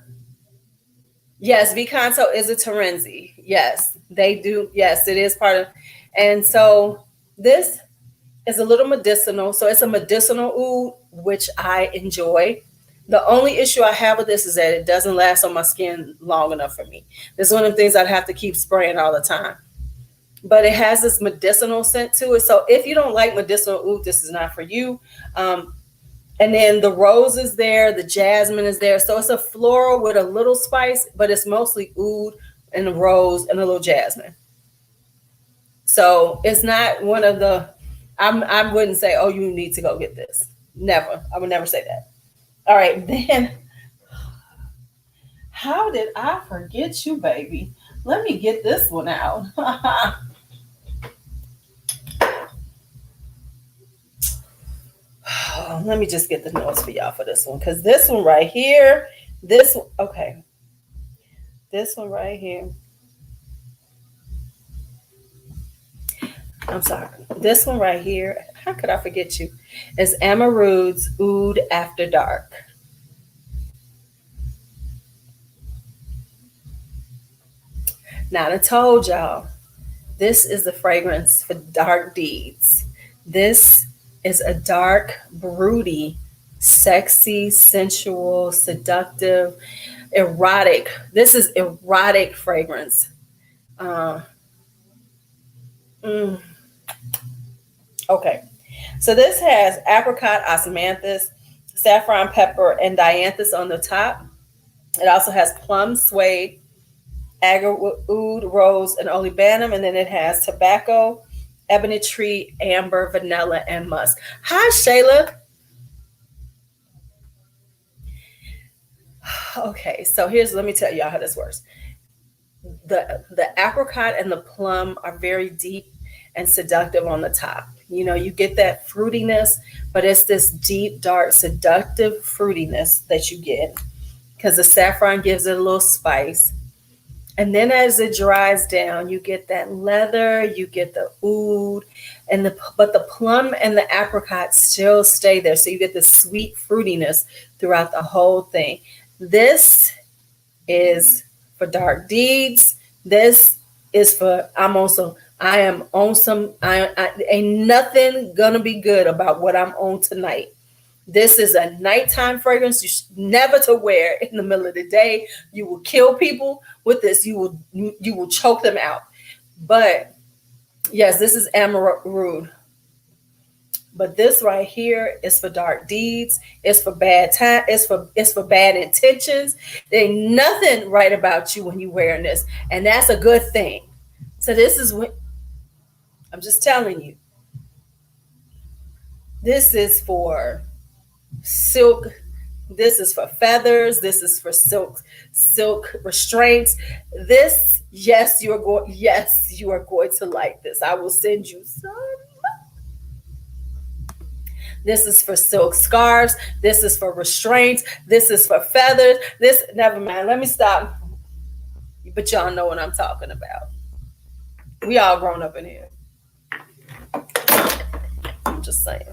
Speaker 1: Yes, Canto is a Terenzi. Yes, they do. Yes, it is part of. And so this is a little medicinal. So it's a medicinal oud, which I enjoy. The only issue I have with this is that it doesn't last on my skin long enough for me. This is one of the things I'd have to keep spraying all the time. But it has this medicinal scent to it. So if you don't like medicinal oud, this is not for you. And then the rose is there, the jasmine is there. So it's a floral with a little spice, but it's mostly oud and the rose and a little jasmine. So it's not one of the, I wouldn't say, oh, you need to go get this. Never. I would never say that. All right, then. How did I forget you, baby? Let me get this one out. Let me just get the notes for y'all for this one, because this one right here, this one right here. I'm sorry. This one right here, how could I forget you? Is Emir Oud's Oud After Dark. Now, I told y'all, this is the fragrance for dark deeds. This is a dark, broody, sexy, sensual, seductive, erotic. This is erotic fragrance. Uh, mm, okay. So this has apricot, osmanthus, saffron pepper, and dianthus on the top. It also has plum, suede, agar oud, rose, and olibanum. And then it has tobacco, ebony tree, amber, vanilla, and musk. Hi, Shayla. Okay, so let me tell y'all how this works. The apricot and the plum are very deep and seductive on the top. You get that fruitiness, but it's this deep, dark, seductive fruitiness that you get because the saffron gives it a little spice. And then as it dries down, you get that leather, you get the oud, but the plum and the apricot still stay there. So you get the sweet fruitiness throughout the whole thing. This is for dark deeds. This is for I am on some. I ain't nothing gonna be good about what I'm on tonight. This is a nighttime fragrance. Never to wear in the middle of the day. You will kill people with this. You will choke them out. But yes, this is Emir Oud. But this right here is for dark deeds. It's for bad time. It's for bad intentions. There ain't nothing right about you when you're wearing this, and that's a good thing. So this is what I'm just telling you. This is for silk. This is for feathers. This is for silk restraints. This, yes, you are going to like this. I will send you some. This is for silk scarves. This is for restraints. This is for feathers. Never mind. Let me stop. But y'all know what I'm talking about. We all grown up in here. I'm just saying.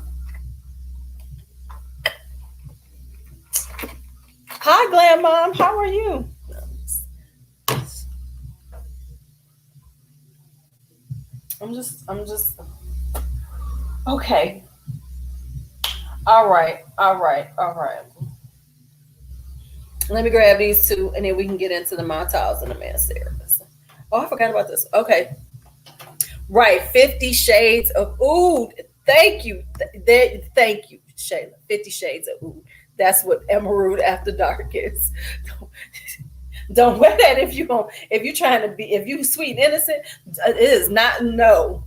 Speaker 1: Hi, Glam Mom. How are you? I'm just. Okay. All right. Let me grab these two, and then we can get into the Montale and the Mancera. Oh, I forgot about this. Okay. Right. 50 Shades of Oud. Thank you. Thank you, Shayla. 50 Shades of Oud. That's what Emir Oud After Dark is. Don't wear that if you're trying to be, if you sweet and innocent. It is not. No,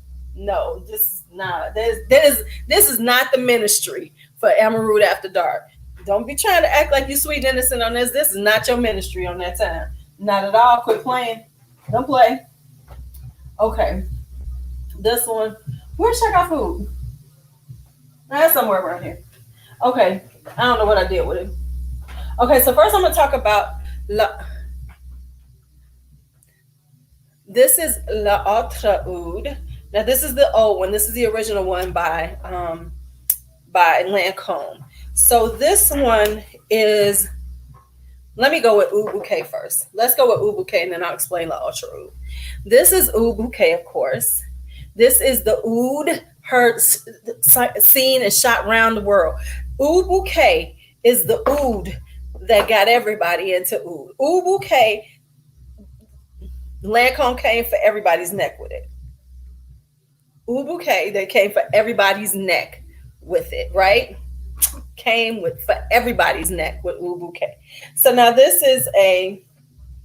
Speaker 1: this is not. This is not the ministry for Emir Oud After Dark. Don't be trying to act like you sweet and innocent on this. This is not your ministry on that time. Not at all. Quit playing. Don't play. Okay. This one. Where's Check Out Food? That's somewhere around here. Okay. I don't know what I did with it. Okay, so first I'm going to talk about this is Lattafa Oud. Now this is the old one. This is the original one by Lancome. So this one is, let me go with Oud Bouquet first. Let's go with Oud Bouquet and then I'll explain Lattafa Oud. This is Oud Bouquet, of course. This is the Oud heard, seen, and shot around the world. Oud Bouquet is the Oud that got everybody into Oud. Oud Bouquet, Lancome came for everybody's neck with it. Oud Bouquet, they came for everybody's neck with it, right? Came with for everybody's neck with Oud Bouquet. So now this is everybody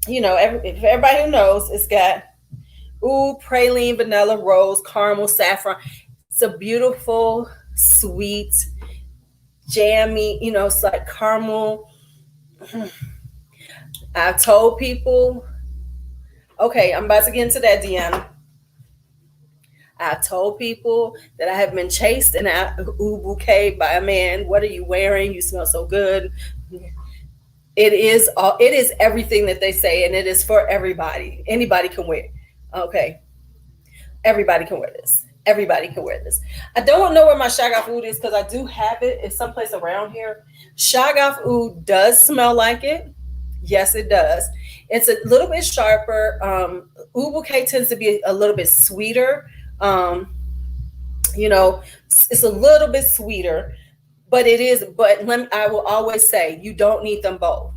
Speaker 1: who knows, it's got oud, praline, vanilla, rose, caramel, saffron. It's a beautiful, sweet, jammy, it's like caramel. I've told people, okay, I'm about to get into that, Deanna. I've told people that I have been chased in an Oud Bouquet by a man. What are you wearing? You smell so good. It is everything that they say, and it is for everybody. Anybody can wear it. Okay. Everybody can wear this. Everybody can wear this. I don't know where my Shagaf Oud is because I do have it. It's someplace around here. Shagaf Oud does smell like it. Yes, it does. It's a little bit sharper. Oud Bouquet tends to be a little bit sweeter. You know, it's a little bit sweeter, but it is. But I will always say, you don't need them both.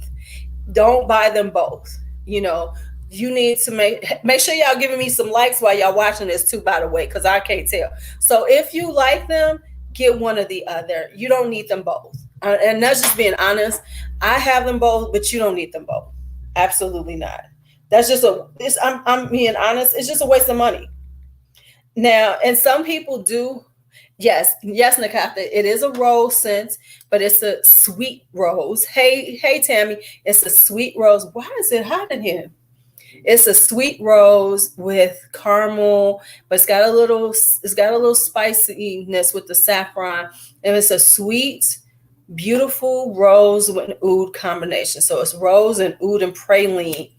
Speaker 1: Don't buy them both. You know, you need to make sure y'all giving me some likes while y'all watching this too, by the way, because I can't tell. So if you like them, get one or the other. You don't need them both. And that's just being honest. I have them both, but you don't need them both. Absolutely not. That's just I'm being honest. It's just a waste of money. Now, and some people do. Yes, Nakata. It is a rose scent, but it's a sweet rose. Hey, Tammy. It's a sweet rose. Why is it hot in here? It's a sweet rose with caramel, but it's got a little spiciness with the saffron, and it's a sweet, beautiful rose with an oud combination. So it's rose and oud and praline.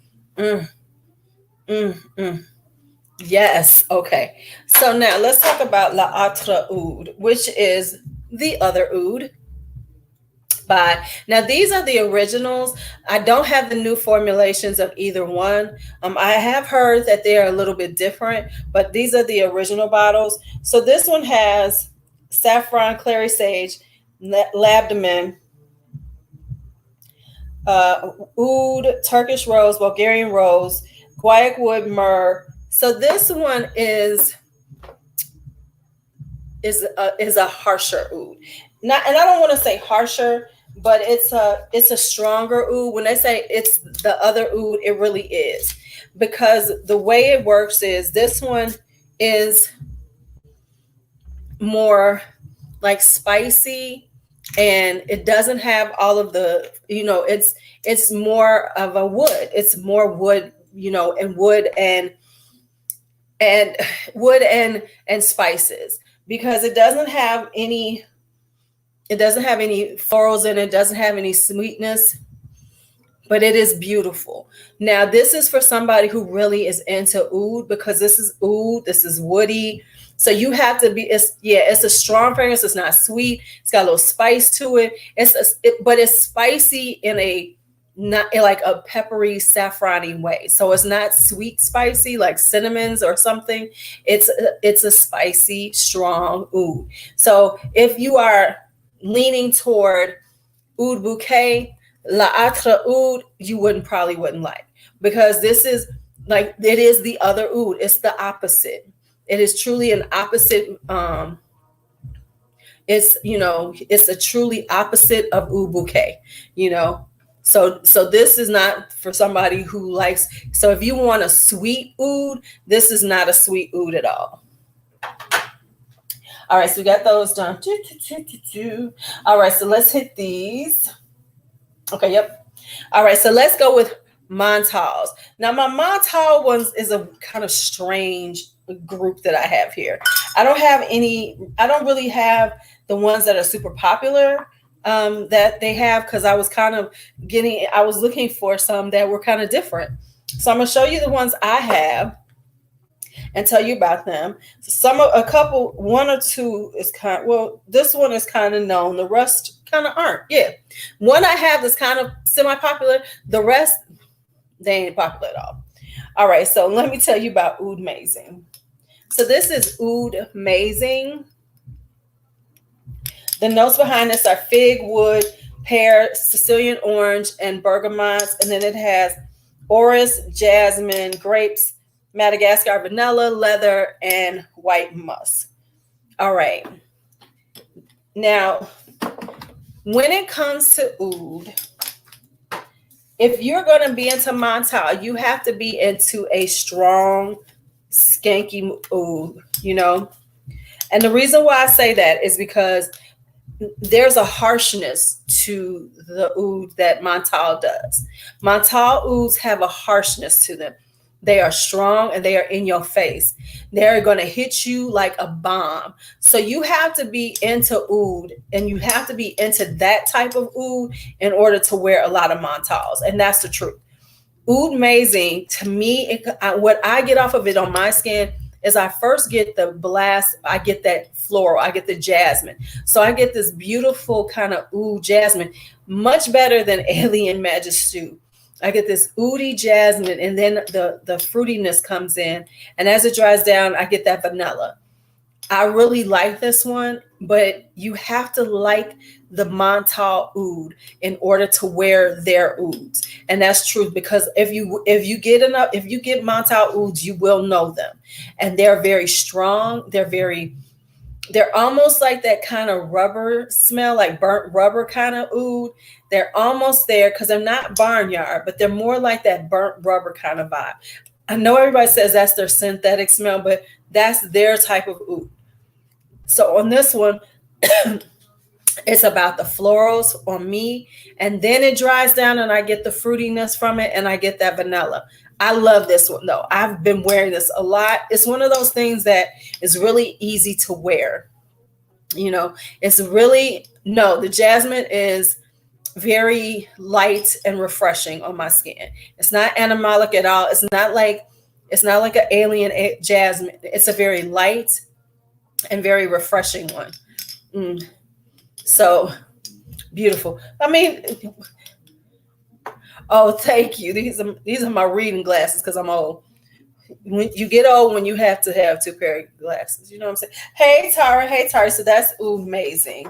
Speaker 1: Yes. Okay. So now let's talk about Lattafa Oud, which is the other oud. Now these are the originals. I don't have the new formulations of either one. I have heard that they are a little bit different, but these are the original bottles. So this one has saffron, clary sage, labdaman, oud, Turkish rose, Bulgarian rose, guaiac wood, myrrh. So this one is a harsher oud. And I don't want to say harsher, but it's a stronger oud. When they say it's the other oud, it really is, because the way it works is this one is more like spicy, and it doesn't have all of the, it's more of a wood. It's more wood, and wood and spices, because it doesn't have any florals in it, doesn't have any sweetness, but it is beautiful. Now, this is for somebody who really is into oud, because this is oud, this is woody. So you have to be, it's a strong fragrance. It's not sweet. It's got a little spice to it. But it's spicy in a, not like a peppery, saffrony way. So it's not sweet spicy like cinnamons or something. It's a spicy, strong oud. So if you are leaning toward Oud Bouquet, Lattafa Oud, you probably wouldn't like, because this is like, it is the other oud. It's the opposite. It is truly an opposite. It's a truly opposite of Oud Bouquet, So this is not for somebody who likes. So if you want a sweet oud, this is not a sweet oud at all. All right, so we got those done. All right, so let's hit these. Okay, yep. All right, so let's go with Montales. Now, my Montale ones is a kind of strange group that I have here. I don't really have the ones that are super popular that they have, because I was looking for some that were kind of different. So I'm going to show you the ones I have and tell you about them. One or two is this one is kind of known. The rest kind of aren't. Yeah. One I have that's kind of semi-popular. The rest, they ain't popular at all. All right. So let me tell you about Oud Amazing. So this is Oud Amazing. The notes behind this are fig, wood, pear, Sicilian orange, and bergamot. And then it has orris, jasmine, grapes, Madagascar vanilla, leather, and white musk. All right. Now, when it comes to oud, if you're going to be into Montale, you have to be into a strong, skanky oud, And the reason why I say that is because there's a harshness to the oud that Montale does. Montale ouds have a harshness to them. They are strong and they are in your face. They're going to hit you like a bomb. So you have to be into oud, and you have to be into that type of oud in order to wear a lot of Montales. And that's the truth. Oud Amazing, to me, what I get off of it on my skin is I first get the blast, I get that floral, I get the jasmine. So I get this beautiful kind of oud jasmine, much better than Alien Magic Stew. I get this oudy jasmine, and then the fruitiness comes in. And as it dries down, I get that vanilla. I really like this one, but you have to like the Montale Oud in order to wear their ouds. And that's true, because if you get Montale Ouds, you will know them. And they're very strong. They're almost like that kind of rubber smell, like burnt rubber kind of oud. They're almost there because they're not barnyard, but they're more like that burnt rubber kind of vibe. I know everybody says that's their synthetic smell, but that's their type of oud. So on this one, it's about the florals on me, and then it dries down and I get the fruitiness from it, and I get that vanilla. I love this one though. I've been wearing this a lot. It's one of those things that is really easy to wear. It's really, no, the jasmine is very light and refreshing on my skin. It's not animalic at all. It's not like an alien jasmine. It's a very light and very refreshing one. So beautiful. I mean, oh, thank you. These are my reading glasses because I'm old. When you get old, when you have to have two pair of glasses, you know what I'm saying? Hey Tara. So that's amazing.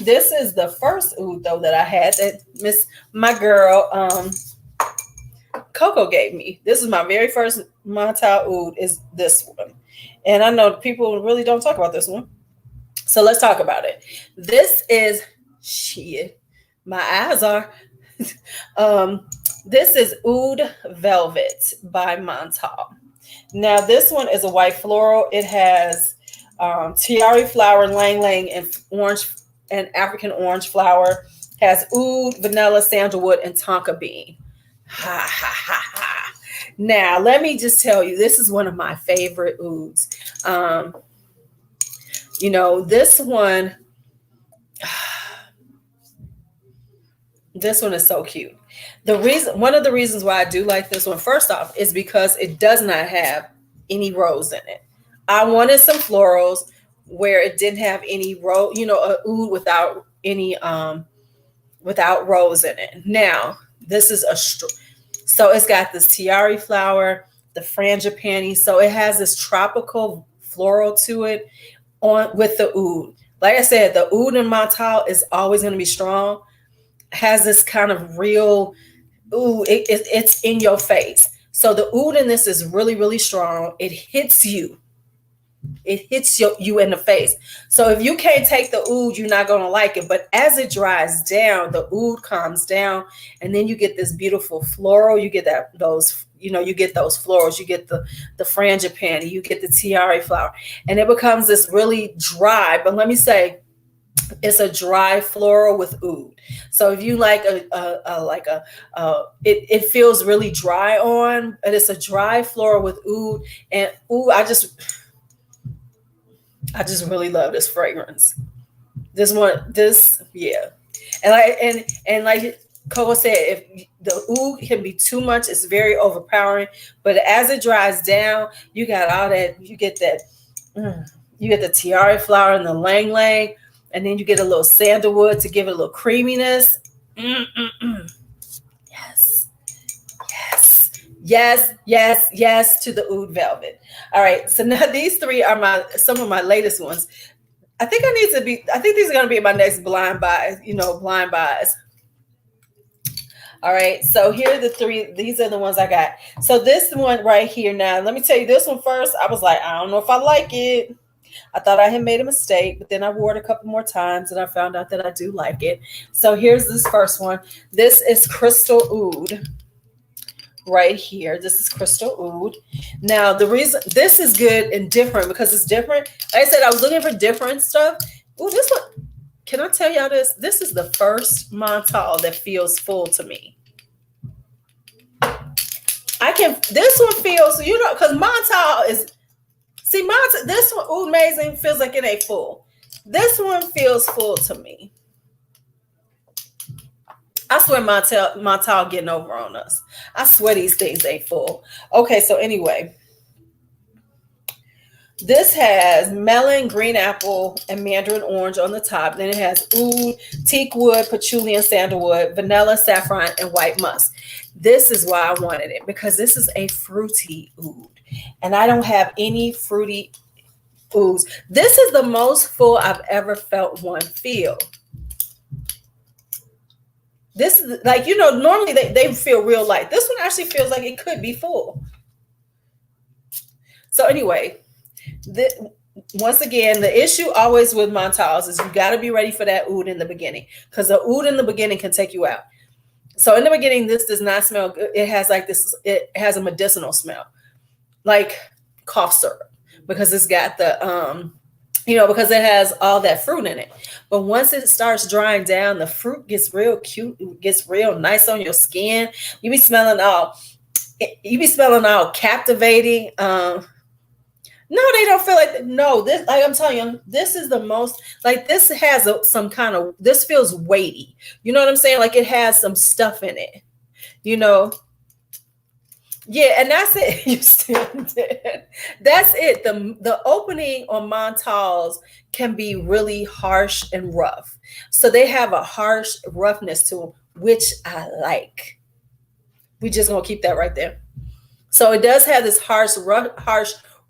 Speaker 1: This is the first oud though that I had that my girl Coco gave me. This is my very first Montale Oud, is this one. And I know people really don't talk about this one. So let's talk about it. This is shit. My eyes are. This is Oud Velvet by Montale. Now this one is a white floral. It has tiare flower, lang lang, and orange and African orange flower. Has oud, vanilla, sandalwood, and tonka bean. Ha ha ha ha. Now let me just tell you, this is one of my favorite ouds. This one. This one is so cute. One of the reasons why I do like this one, first off, is because it does not have any rose in it. I wanted some florals where it didn't have any rose, a oud without any without rose in it. Now, this is so it's got this tiare flower, the frangipani, so it has this tropical floral to it with the oud. Like I said, the oud in Montale is always going to be strong. Has this kind of real, it's in your face. So the oud in this is really, really strong. It hits you. It hits you in the face. So if you can't take the oud, you're not going to like it. But as it dries down, the oud calms down, and then you get this beautiful floral. You get you get those florals. You get the frangipani. You get the tiare flower, and it becomes this really dry. But let me say, it's a dry floral with oud. So if you like it feels really dry on, and it's a dry floral with oud. And I just really love this fragrance. Yeah. And like Coco said, if the oud can be too much, it's very overpowering. But as it dries down, you got all that. You get the tiare flower and the lang lang. And then you get a little sandalwood to give it a little creaminess. Yes to the Oud Velvet. All right, so now these three are some of my latest ones. I think these are going to be my next blind buys. All right, so here are the three. These are the ones I got. So this one right here. Now, let me tell you this one first. I was like, I don't know if I like it. I thought I had made a mistake, but then I wore it a couple more times and I found out that I do like it. So here's this first one. This is Crystal Oud right here. This is Crystal Oud. Now, the reason this is good and different because it's different. Like I said, I was looking for different stuff. Ooh, this one. Can I tell y'all this? This is the first Montale that feels full to me. This one feels, because Montale is, this one, Oud Amazing, feels like it ain't full. This one feels full to me. I swear Montale getting over on us. I swear these things ain't full. Okay, so anyway. This has melon, green apple, and mandarin orange on the top. Then it has oud, teak wood, patchouli, and sandalwood, vanilla, saffron, and white musk. This is why I wanted it, because this is a fruity oud. And I don't have any fruity ouds. This is the most full I've ever felt one feel. This is like, normally they feel real light. This one actually feels like it could be full. So anyway, once again, the issue always with Montales is you got to be ready for that oud in the beginning, because the oud in the beginning can take you out. So in the beginning, this does not smell good. It has like this, it has a medicinal smell, like cough syrup, because it's got the, because it has all that fruit in it. But once it starts drying down, the fruit gets real cute. It gets real nice on your skin. You be smelling all captivating. No, they don't feel like, no, this, like I'm telling you, this is the most, like this has some kind of, this feels weighty. You know what I'm saying? Like it has some stuff in it, Yeah, and that's it. You still did. That's it. The opening on Montales can be really harsh and rough. So they have a harsh roughness to them, which I like. We just gonna keep that right there. So it does have this harsh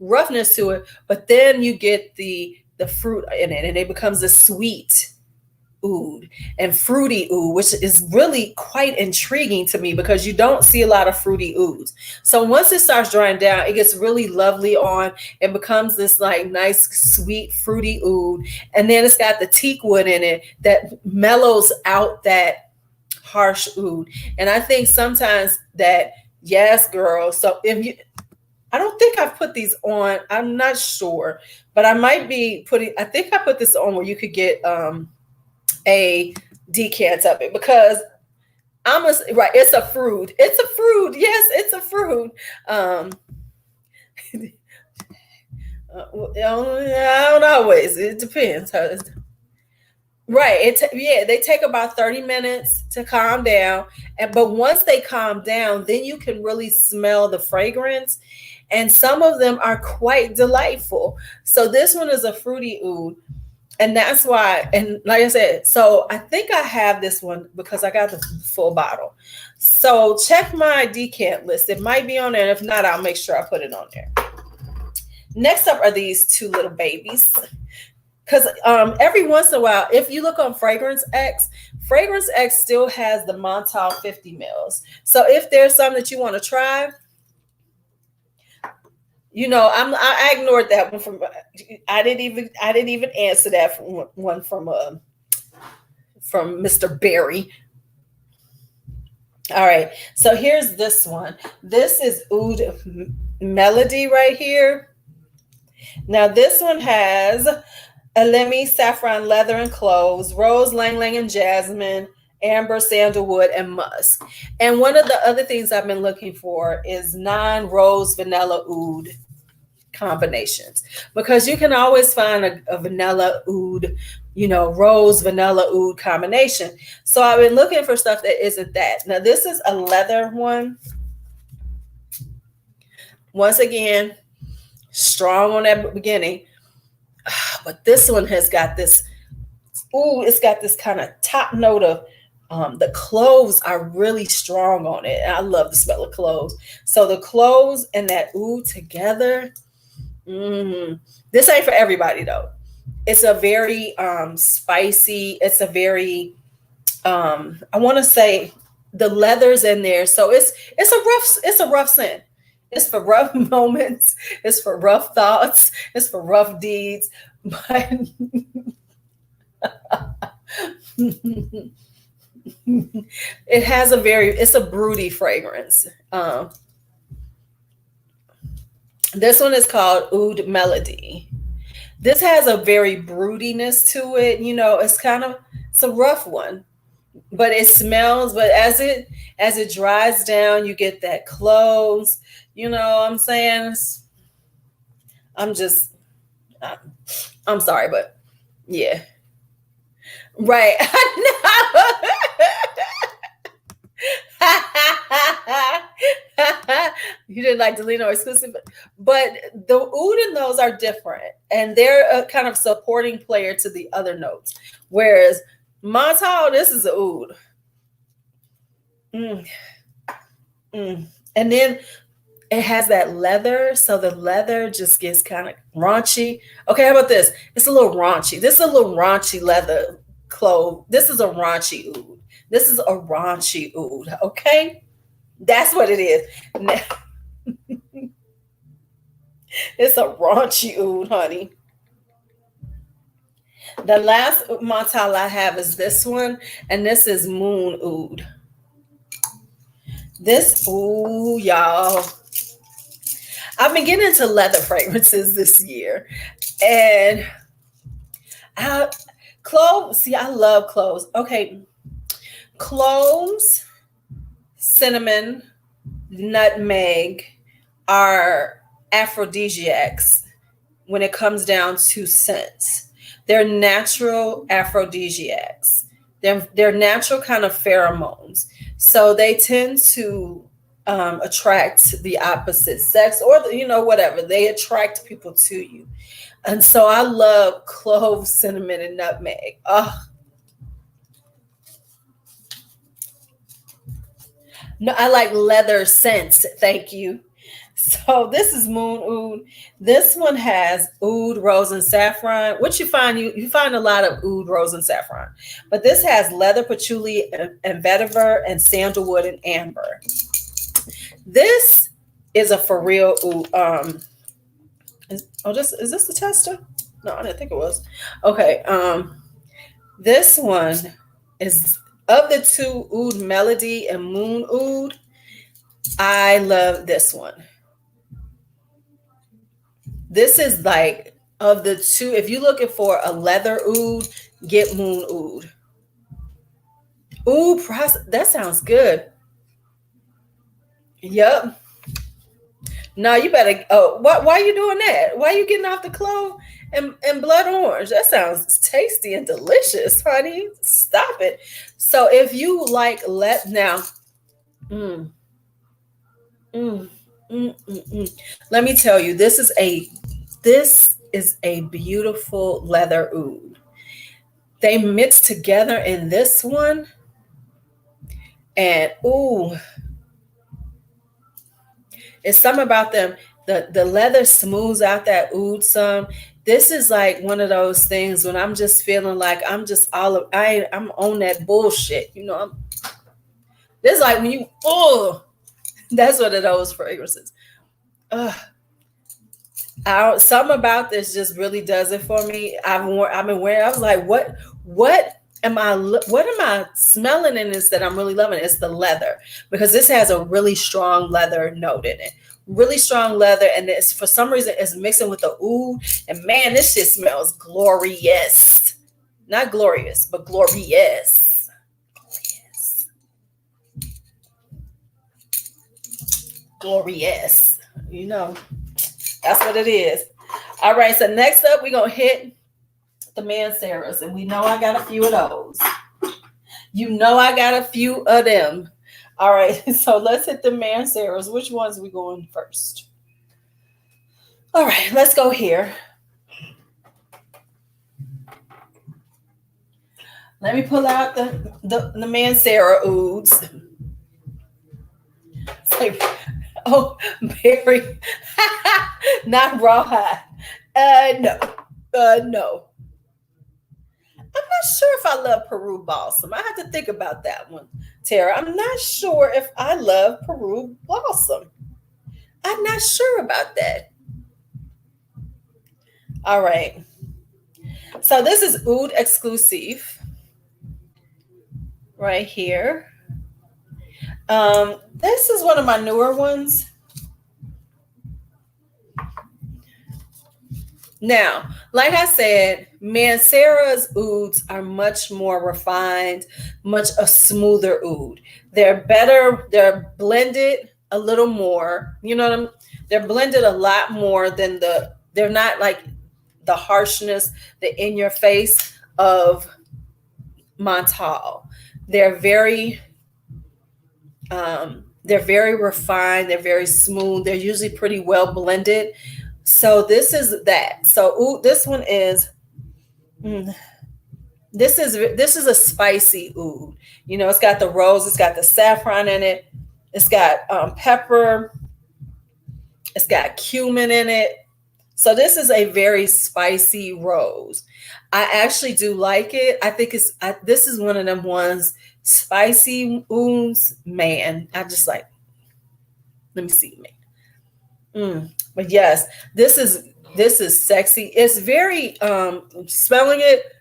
Speaker 1: roughness to it, but then you get the fruit in it, and it becomes a sweet oud and fruity oud, which is really quite intriguing to me because you don't see a lot of fruity ouds. So once it starts drying down, it gets really lovely on. It becomes this like nice, sweet, fruity oud, and then it's got the teak wood in it that mellows out that harsh oud. And I think sometimes that, yes, girl. So if you, I don't think I've put these on. I'm not sure, but I might be putting, I think I put this on where you could get a decant of it, because right, it's a fruit. It's a fruit. Yes, it's a fruit. I don't always. It depends. Right. They take about 30 minutes to calm down. But once they calm down, then you can really smell the fragrance. And some of them are quite delightful. So this one is a fruity oud. And that's why, and like I said, so I think I have this one because I got the full bottle. So check my decant list. It might be on there. And if not, I'll make sure I put it on there. Next up are these two little babies. Because every once in a while, if you look on Fragrance X still has the Montale 50 mils. So if there's some that you want to try, I ignored that one from. I didn't even answer that one from Mr. Barry. All right, so here's this one. This is Oud Melody right here. Now this one has Elemi, saffron, leather, and cloves, rose, lang lang, and jasmine, amber, sandalwood, and musk. And one of the other things I've been looking for is non-rose vanilla oud combinations, because you can always find a vanilla oud, rose vanilla oud combination. So I've been looking for stuff that isn't that. Now this is a leather one. Once again, strong on that beginning, but this one has got this. It's got this kind of top note of the cloves are really strong on it. And I love the smell of cloves. So the cloves and that oud together. This ain't for everybody though. It's a very spicy. It's a very I want to say the leather's in there. So it's a rough scent. It's for rough moments. It's for rough thoughts. It's for rough deeds. But it has it's a broody fragrance. This one is called Oud Melody. This has a very broodiness to it. It's a rough one, but it smells. But as it dries down, you get that cloves. You know what I'm saying? I'm sorry, but yeah. Right. You didn't like Delina or Exclusif, but the oud in those are different, and they're a kind of supporting player to the other notes. Whereas Montale, this is a oud. And then it has that leather, so the leather just gets kind of raunchy. Okay, how about this? It's a little raunchy. This is a little raunchy leather clove. This is a raunchy oud. This is a raunchy oud. Okay, that's what it is. It's a raunchy oud, honey. The last Montale I have is this one, and this is Moon Oud. This, ooh, y'all. I've been getting into leather fragrances this year. And cloves, see, I love cloves. Okay. Cloves, cinnamon, nutmeg are aphrodisiacs when it comes down to scents. They're natural aphrodisiacs. They're natural kind of pheromones. So they tend to attract the opposite sex, or whatever. They attract people to you. And so I love clove, cinnamon, and nutmeg. No, I like leather scents. Thank you. So this is Moon Oud. This one has oud, rose, and saffron, which you find a lot of oud, rose, and saffron. But this has leather, patchouli, and vetiver, and sandalwood and amber. This is a for real oud. Is this the tester? No, I didn't think it was. Okay. This one is of the two, Oud Melody and Moon Oud. I love this one. This is like, of the two, if you're looking for a leather oud, get Moon Oud. Ooh, that sounds good. Yep. No, you better. Oh, why are you doing that? Why are you getting off the clove and blood orange? That sounds tasty and delicious, honey. Stop it. So if you like, let me tell you, this is a beautiful leather oud. They mix together in this one, and it's something about them. The leather smooths out that oud some. This is like one of those things when I'm just feeling like I'm on that bullshit. This is like when you that's one of those fragrances. Something about this just really does it for me. I've been wearing. I was like, what am I smelling in this that I'm really loving? It's the leather, because this has a really strong leather note in it. Really strong leather, and it's, for some reason, it's mixing with the oud. And man, this shit smells glorious. Not glorious, but glorious. Glorious. That's what it is. All right, so next up, we're going to hit the Manceras, and we know I got a few of those. I got a few of them. All right, so let's hit the Manceras. Which ones are we going first? All right, let's go here. Let me pull out the Mancera Ouds. Berry. Not rawhide. No. I'm not sure if I love Peru Balsam. I have to think about that one, Tara. I'm not sure if I love Peru Balsam. I'm not sure about that. All right. So this is Oud Exclusif right here. This is one of my newer ones. Now, like I said, Mancera's ouds are much more refined, much a smoother oud. They're better. They're blended a little more. They're blended a lot more than they're not like the harshness, the in your face of Montale. They're very refined. They're very smooth. They're usually pretty well blended. So this is that. So ooh, this one is this is a spicy oud. You know, it's got the rose, it's got the saffron in it, it's got pepper, it's got cumin in it. So this is a very spicy rose. I actually do like it. I think this is one of them ones, spicy ouds, man. I just like, let me see, man. But yes, this is sexy. It's very smelling it.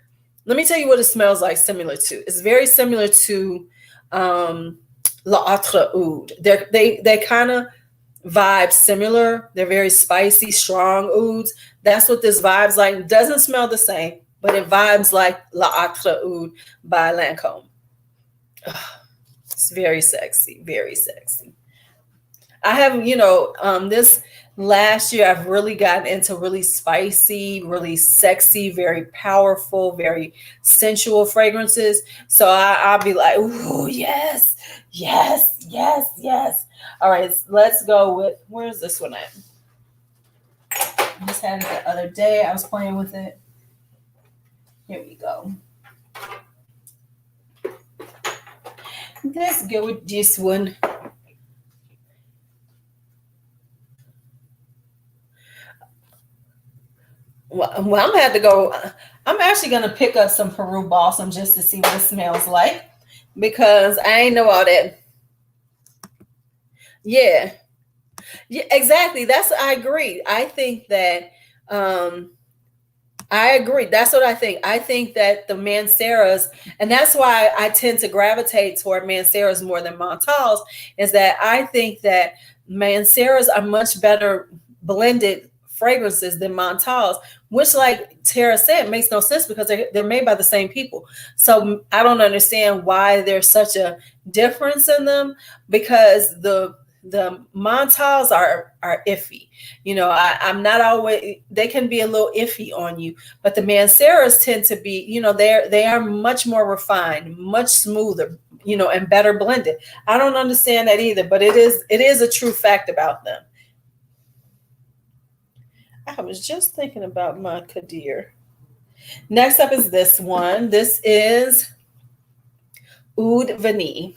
Speaker 1: Let me tell you what it smells like. Similar to, it's very similar to Lattafa Oud. They kind of vibe similar. They're very spicy, strong ouds. That's what this vibes like. It doesn't smell the same, but it vibes like Lattafa Oud by Lancome. It's very sexy, very sexy. I have, this last year, I've really gotten into really spicy, really sexy, very powerful, very sensual fragrances. So I'll be like, ooh, yes, yes, yes, yes. All right, let's go with, where's this one at? I just had it the other day. I was playing with it. Here we go. Let's go with this one. Well, I'm gonna have to go. I'm actually gonna pick up some Peru balsam just to see what it smells like, because I ain't know all that. Yeah, yeah, exactly. I agree. I think that I agree. That's what I think. I think that the Manceras, and that's why I tend to gravitate toward Manceras more than Montales, is that I think that Manceras are much better blended fragrances than Montales, which, like Tara said, makes no sense because they're made by the same people. So I don't understand why there's such a difference in them, because the Montales are iffy. I'm not always, they can be a little iffy on you, but the Manceras tend to be, they are much more refined, much smoother, and better blended. I don't understand that either, but it is a true fact about them. I was just thinking about my Kadir. Next up is this one. This is Oud Vanille.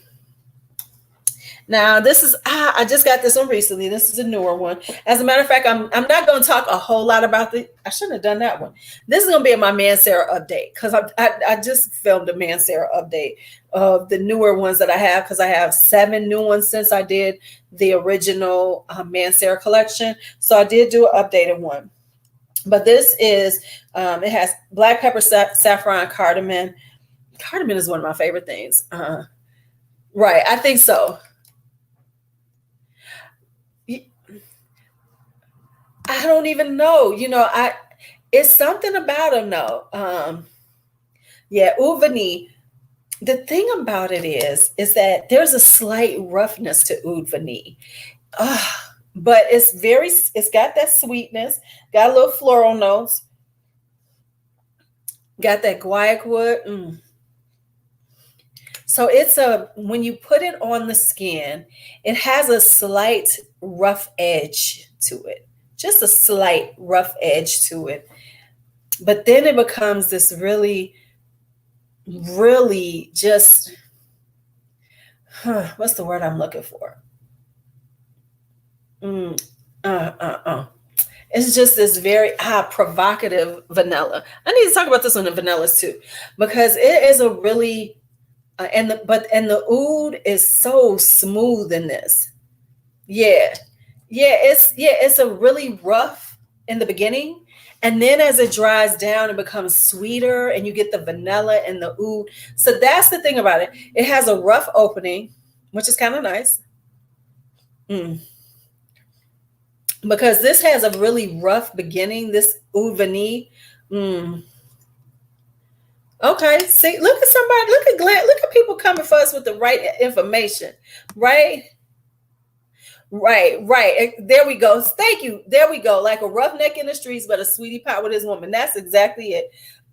Speaker 1: Now, this is, I just got this one recently. This is a newer one. As a matter of fact, I'm not going to talk a whole lot about I shouldn't have done that one. This is going to be my Mancera update, because I just filmed a Mancera update of the newer ones that I have, because I have 7 new ones since I did the original Mancera collection. So I did do an updated one. But this is, it has black pepper, saffron, cardamom. Cardamom is one of my favorite things. Right, I think so. I don't even know. It's something about them though. Yeah, Oud Vanille. The thing about it is that there's a slight roughness to Oud Vanille. But it's got that sweetness, got a little floral notes, got that guaiac wood. So when you put it on the skin, it has a slight rough edge to it. Just a slight rough edge to it. But then it becomes this really, really just, what's the word I'm looking for? It's just this very provocative vanilla. I need to talk about this one in vanillas too, because it is a really, and the oud is so smooth in this. Yeah. It's a really rough in the beginning, and then as it dries down, it becomes sweeter, and you get the vanilla and the oud. So that's the thing about it. It has a rough opening, which is kind of nice. Because this has a really rough beginning, this Oud Vanille. Okay, see, look at Glenn, look at people coming for us with the right information, right? Right. There we go. Thank you. There we go. Like a roughneck in the streets, but a sweetie pie with his woman. That's exactly it.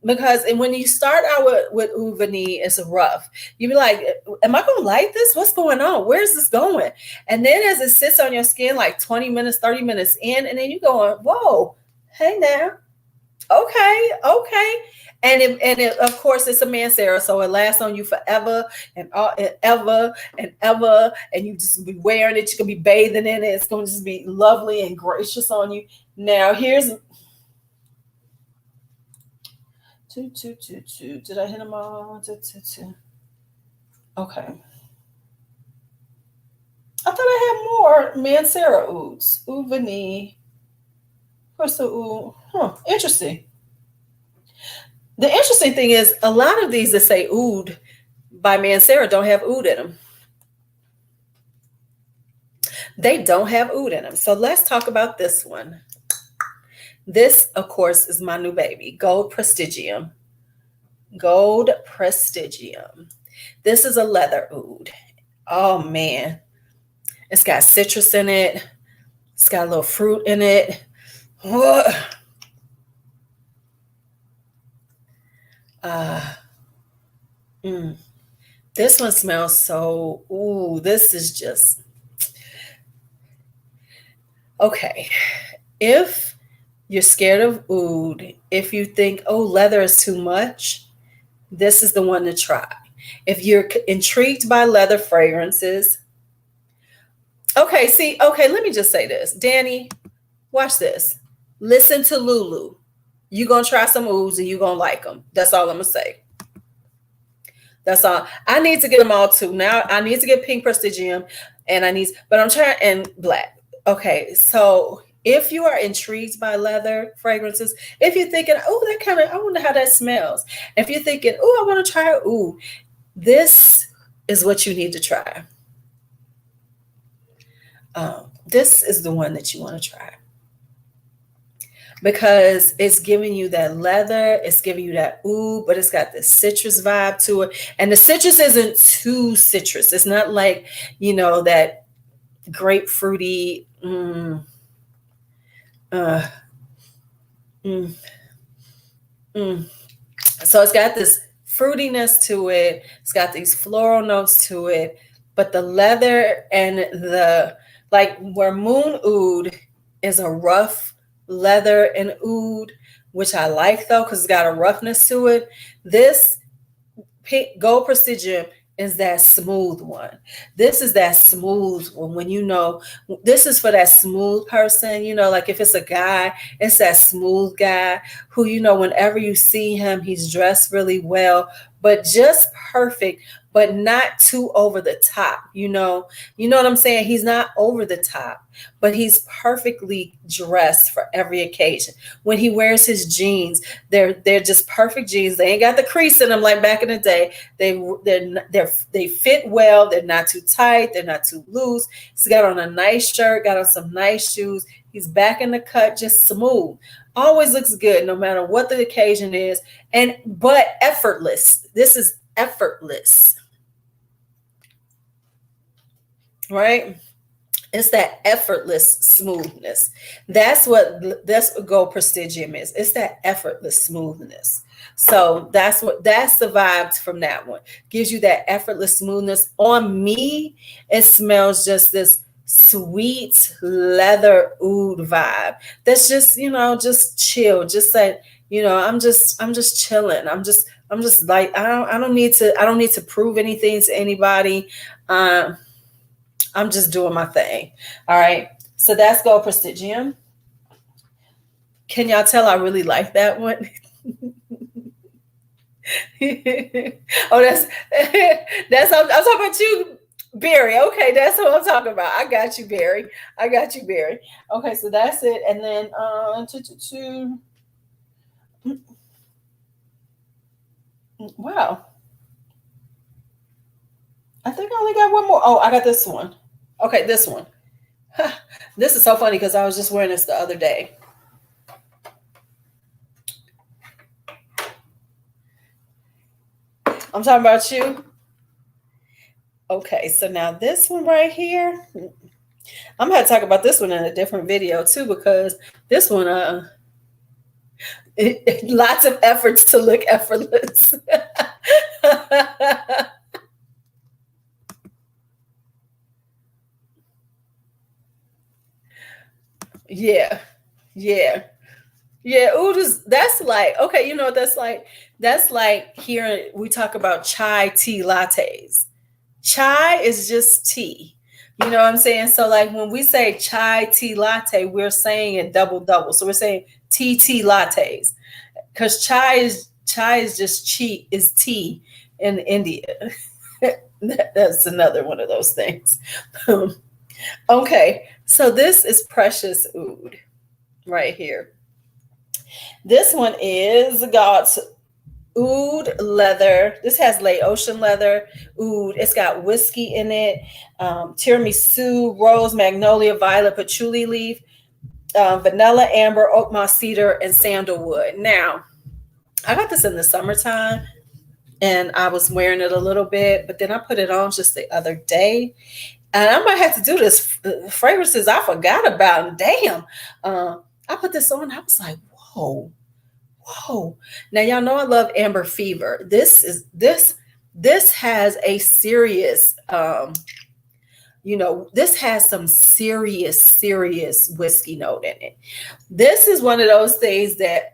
Speaker 1: Because and when you start out with Oud Vanille, it's rough. You be like, am I gonna like this? What's going on? Where's this going? And then as it sits on your skin like 20 minutes, 30 minutes in, and then you going, whoa, hey now. Okay, okay. And of course it's a Mancera, so it lasts on you forever and ever and ever, and you just be wearing it. You can be bathing in it. It's going to just be lovely and gracious on you. Now here's two. Did I hit them all? Two. Okay. I thought I had more Mancera Ouds. Oud Vanille. Where's the Oud? Interesting. The interesting thing is a lot of these that say Oud by Mancera don't have Oud in them. They don't have Oud in them. So let's talk about this one. This, of course, is my new baby, Gold Prestigium. Gold Prestigium. This is a leather Oud. Oh, man. It's got citrus in it. It's got a little fruit in it. This one smells so, ooh, this is just, okay. If you're scared of Oud, if you think, oh, leather is too much, this is the one to try. If you're intrigued by leather fragrances, okay, see, okay, let me just say this. Danny, watch this. Listen to LuuLuu. You're going to try some Ouds and you're going to like them. That's all I'm going to say. That's all. I need to get them all too. Now I need to get Pink Prestigium and but I'm trying, and black. Okay, so if you are intrigued by leather fragrances, if you're thinking, oh, that kind of, I wonder how that smells. If you're thinking, oh, I want to try Oud, this is what you need to try. This is the one that you want to try. Because it's giving you that leather, it's giving you that Oud, but it's got this citrus vibe to it. And the citrus isn't too citrus. It's not like, you know, that grapefruity. So it's got this fruitiness to it. It's got these floral notes to it. But the leather and the, like where Moon Oud is a rough leather and Oud, which I like though, because it's got a roughness to it. This Pink Gold Prestigium is that smooth one. This is that smooth one when you know, this is for that smooth person, you know, like if it's a guy, it's that smooth guy who, you know, whenever you see him, he's dressed really well, but just perfect, but not too over the top, you know what I'm saying? He's not over the top, but he's perfectly dressed for every occasion. When he wears his jeans, they're just perfect jeans. They ain't got the crease in them like back in the day. They fit well. They're not too tight. They're not too loose. He's got on a nice shirt, got on some nice shoes. He's back in the cut, just smooth. Always looks good no matter what the occasion is, but effortless. This is effortless. Right? It's that effortless smoothness. That's what Gold Prestigium is. It's that effortless smoothness. So that's the vibes from that one. Gives you that effortless smoothness. On me, it smells just this sweet leather Oud vibe. That's just, you know, just chill. Just like, you know, I'm just chilling. I'm just like, I don't need to prove anything to anybody. I'm just doing my thing. All right. So that's Gold Prestigium. Can y'all tell I really like that one? Oh, that's I'm talking about you, Barry. Okay, that's what I'm talking about. I got you, Barry. Okay, so that's it. And then wow. I think I only got one more. Oh, I got this one. Okay, this one. This is so funny because I was just wearing this the other day. I'm talking about you. Okay, so now this one right here, I'm going to talk about this one in a different video too, because this one, Lots of efforts to look effortless. Yeah. Yeah. Yeah, Oud is that's like okay, you know that's like here we talk about chai tea lattes. Chai is just tea. You know what I'm saying? So like when we say chai tea latte, we're saying it double double. So we're saying tea lattes because chai is just tea in India. That's another one of those things. Okay, so this is Precious Oud right here. This one is God's Oud leather. This has Laotian leather. Oud. It's got whiskey in it. Tiramisu, rose, magnolia, violet, patchouli leaf, vanilla, amber, oak moss, cedar, and sandalwood. Now, I got this in the summertime, and I was wearing it a little bit, but then I put it on just the other day, and I might have to do this fragrances I forgot about. Damn, I put this on. I was like, whoa. Whoa. Now y'all know I love Amber Fever. This has a serious this has some serious whiskey note in it. This is one of those things that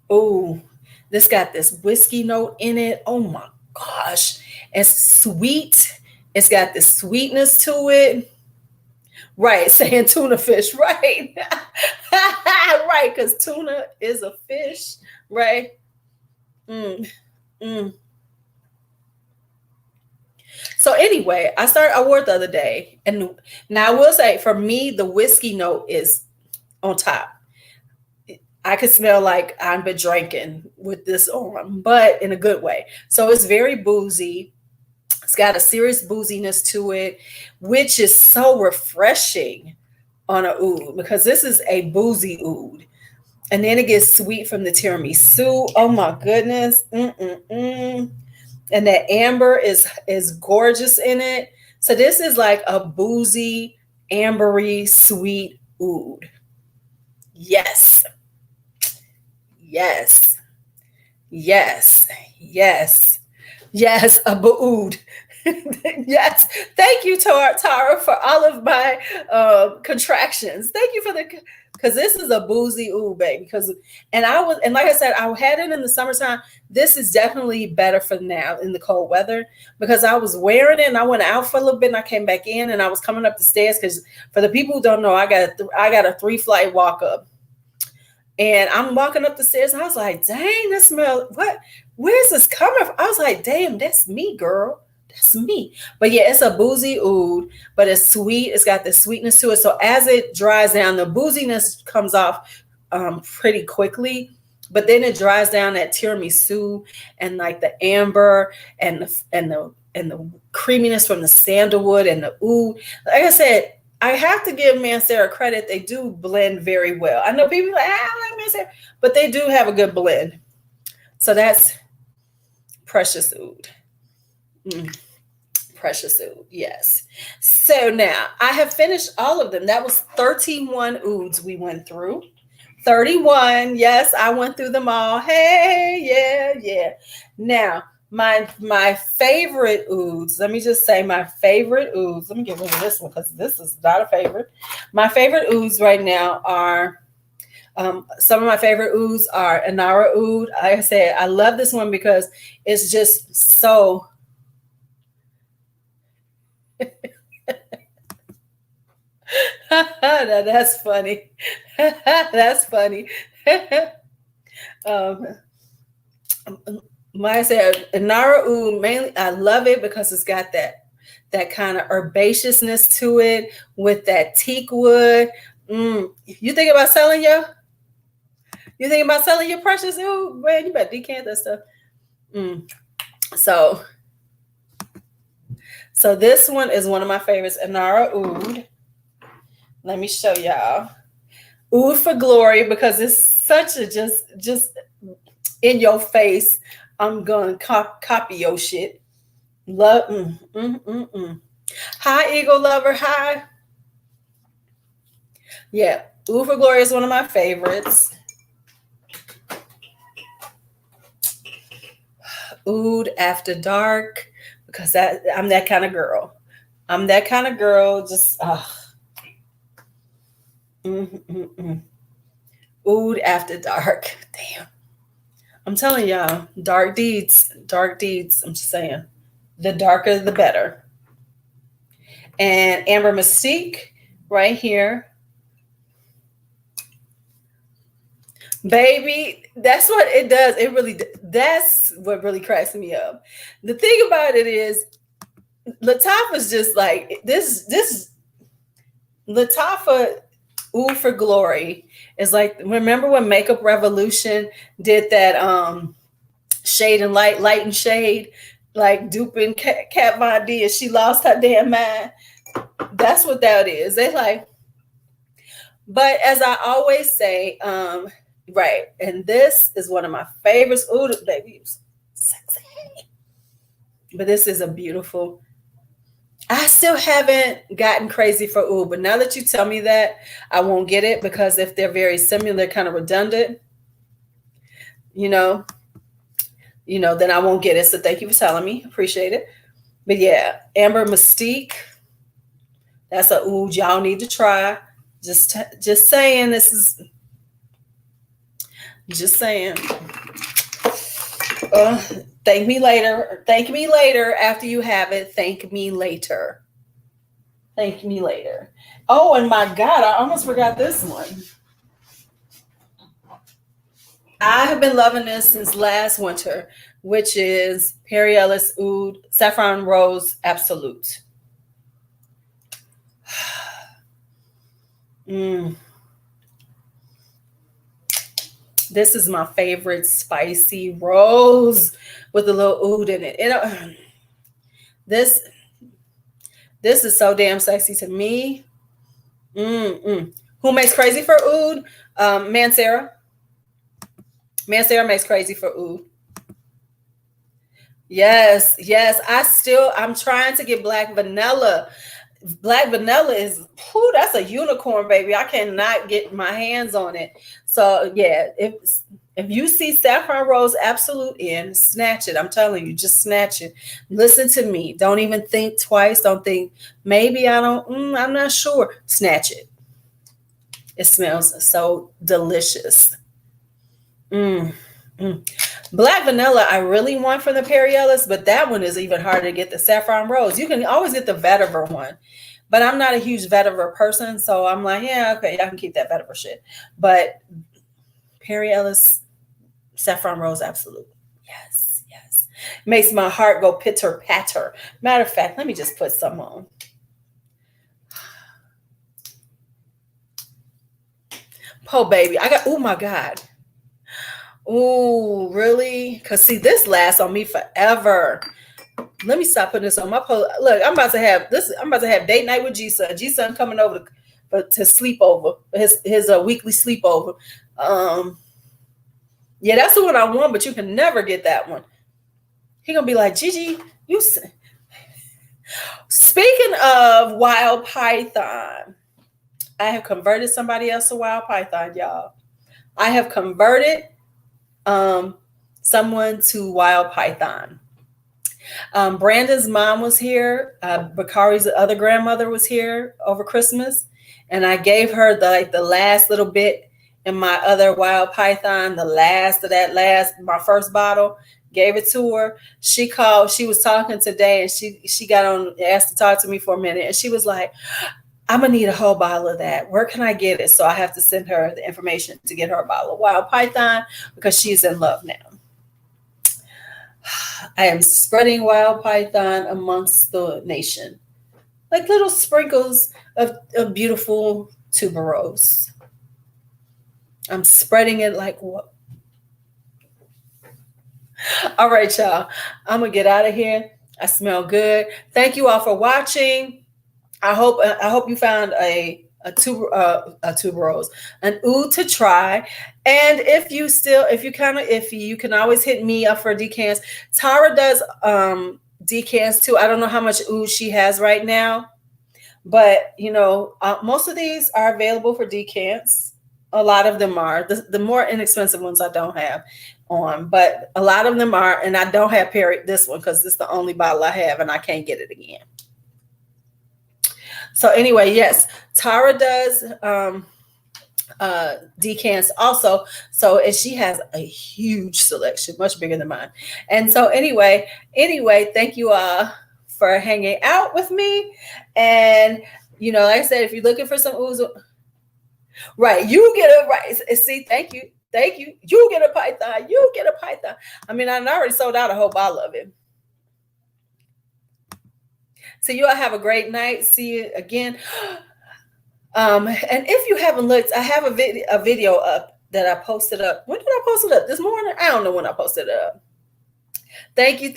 Speaker 1: oh, this got this whiskey note in it. Oh my gosh. It's sweet. It's got this sweetness to it. Right, saying tuna fish, right? Right, because tuna is a fish, right? Mm, mm. So anyway, I wore it the other day, and now I will say for me, the whiskey note is on top. I could smell like I've been drinking with this on, but in a good way. So it's very boozy. It's got a serious booziness to it, which is so refreshing on a oud because this is a boozy oud. And then it gets sweet from the tiramisu. Oh my goodness. Mm-mm-mm. And that amber is gorgeous in it. So this is like a boozy, ambery, sweet oud. Yes. Yes. Yes. Yes. Yes, a oud. Yes. Thank you, Tara, for all of my contractions. Thank you for because this is a boozy oud, baby. And like I said, I had it in the summertime. This is definitely better for now in the cold weather because I was wearing it and I went out for a little bit and I came back in and I was coming up the stairs because for the people who don't know, I got a 3-flight walk up. And I'm walking up the stairs and I was like, dang, that smell, what? Where's this coming from? I was like, damn, that's me, girl. That's me. But yeah, it's a boozy oud, but it's sweet. It's got the sweetness to it. So as it dries down, the booziness comes off pretty quickly. But then it dries down that tiramisu and like the amber and the creaminess from the sandalwood and the oud. Like I said, I have to give Mancera credit. They do blend very well. I know people are like, I like Mancera, but they do have a good blend. So that's Precious Oud. Precious Oud, yes. So now I have finished all of them. That was 31 ouds we went through. 31. Yes, I went through them all. Hey, yeah. Now, my favorite ouds, let me just say my favorite ouds. Let me get rid of this one because this is not a favorite. My favorite ouds right now are some of my favorite ouds are Inara Oud. Like I said, I love this one because it's just so that's funny. That's funny. Like I said, Inara Oud, mainly I love it because it's got that kind of herbaceousness to it with that teak wood. You think about selling your Precious Oud? Man, you better decant that stuff. So this one is one of my favorites, Inara Oud. Let me show y'all. Oud for Glory, because it's such a just in your face. I'm gonna copy your shit. Love. Hi, Eagle Lover. Hi. Yeah, Oud for Glory is one of my favorites. Oud After Dark, because I'm that kind of girl. I'm that kind of girl. Just Oud After Dark. Damn. I'm telling y'all, dark deeds, dark deeds. I'm just saying, the darker the better. And Amber Mystique, right here. Baby, that's what it does. It really, that's what really cracks me up. The thing about it is, Lattafa's just like this Lattafa Oud for Glory is like, remember when Makeup Revolution did that shade and light and shade, like duping Kat Von D, and she lost her damn mind. That's what that is. They like, but as I always say, right, and this is one of my favorites. Ooh, baby, sexy. But this is a beautiful. I still haven't gotten crazy for Oud, but now that you tell me that, I won't get it, because if they're very similar, kind of redundant, you know, then I won't get it. So thank you for telling me. Appreciate it. But yeah, Amber Mystique. That's a Oud y'all need to try. Just saying, this is just saying. Thank me later. Thank me later after you have it. Thank me later. Thank me later. Oh, and my God, I almost forgot this one. I have been loving this since last winter, which is Ellis Oud Saffron Rose Absolute. This is my favorite spicy rose with a little oud in it. This is so damn sexy to me. Who makes crazy for Oud? Mancera. Mancera makes crazy for Oud. Yes. I'm trying to get Black Vanilla. Black Vanilla is, that's a unicorn, baby. I cannot get my hands on it. So yeah, if you see Saffron Rose Absolute in, snatch it. I'm telling you, just snatch it. Listen to me. Don't even think twice. Don't think maybe I'm not sure. Snatch it. It smells so delicious. Black Vanilla, I really want from the Ellis, but that one is even harder to get. The Saffron Rose. You can always get the vetiver one, but I'm not a huge vetiver person, so I'm like, yeah, okay, I can keep that vetiver shit. But Ellis Saffron Rose Absolute. Yes. Makes my heart go pitter patter. Matter of fact, let me just put some on. Oh, baby. Oh my God. Oh, really? Because see, this lasts on me forever. Let me stop putting this on my post. Look, I'm about to have date night with G-Son. G-Son coming over to sleep over, his weekly sleepover. Yeah, that's the one I want, but you can never get that one. He gonna be like, Gigi, you. Speaking of Wild Python, I have converted somebody else to Wild Python, y'all. I have converted someone to Wild Python. Brandon's mom was here. Bakari's other grandmother was here over Christmas, and I gave her the last little bit in my other Wild Python, the last of my first bottle. Gave it to her. She called. She was talking today, and she got on, asked to talk to me for a minute, and she was like, I'm gonna need a whole bottle of that. Where can I get it? So I have to send her the information to get her a bottle of Wild Python, because she's in love now. I am spreading Wild Python amongst the nation, like little sprinkles of beautiful tuberose. I'm spreading it like what? All right, y'all. I'm gonna get out of here. I smell good. Thank you all for watching. I hope you found a tuberose, an Oud to try. And if you can always hit me up for decants. Tara does decants too. I don't know how much Oud she has right now, But, you know, most of these are available for decants. A lot of them are. The more inexpensive ones I don't have on, but a lot of them are. And I don't have this one because this is the only bottle I have and I can't get it again. So anyway, yes, Tara does decants also. So, and she has a huge selection, much bigger than mine. And so anyway, thank you all for hanging out with me. And, you know, like I said, if you're looking for some Ouds, right, you get a right. See, thank you. You get a python. You get a python. I mean, I already sold out a whole bottle of it. So you all have a great night. See you again. And if you haven't looked, I have a video up that I posted up. When did I post it up? This morning? I don't know when I posted it up. Thank you.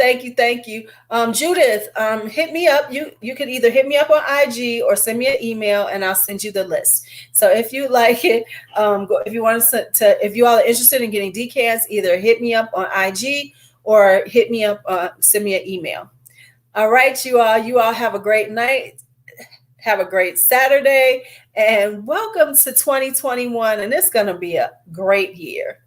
Speaker 1: Judith, hit me up. You can either hit me up on IG or send me an email and I'll send you the list. So if you like it, if you want if you all are interested in getting decants, either hit me up on IG or hit me up, send me an email. All right, you all have a great night. Have a great Saturday and welcome to 2021. And it's going to be a great year.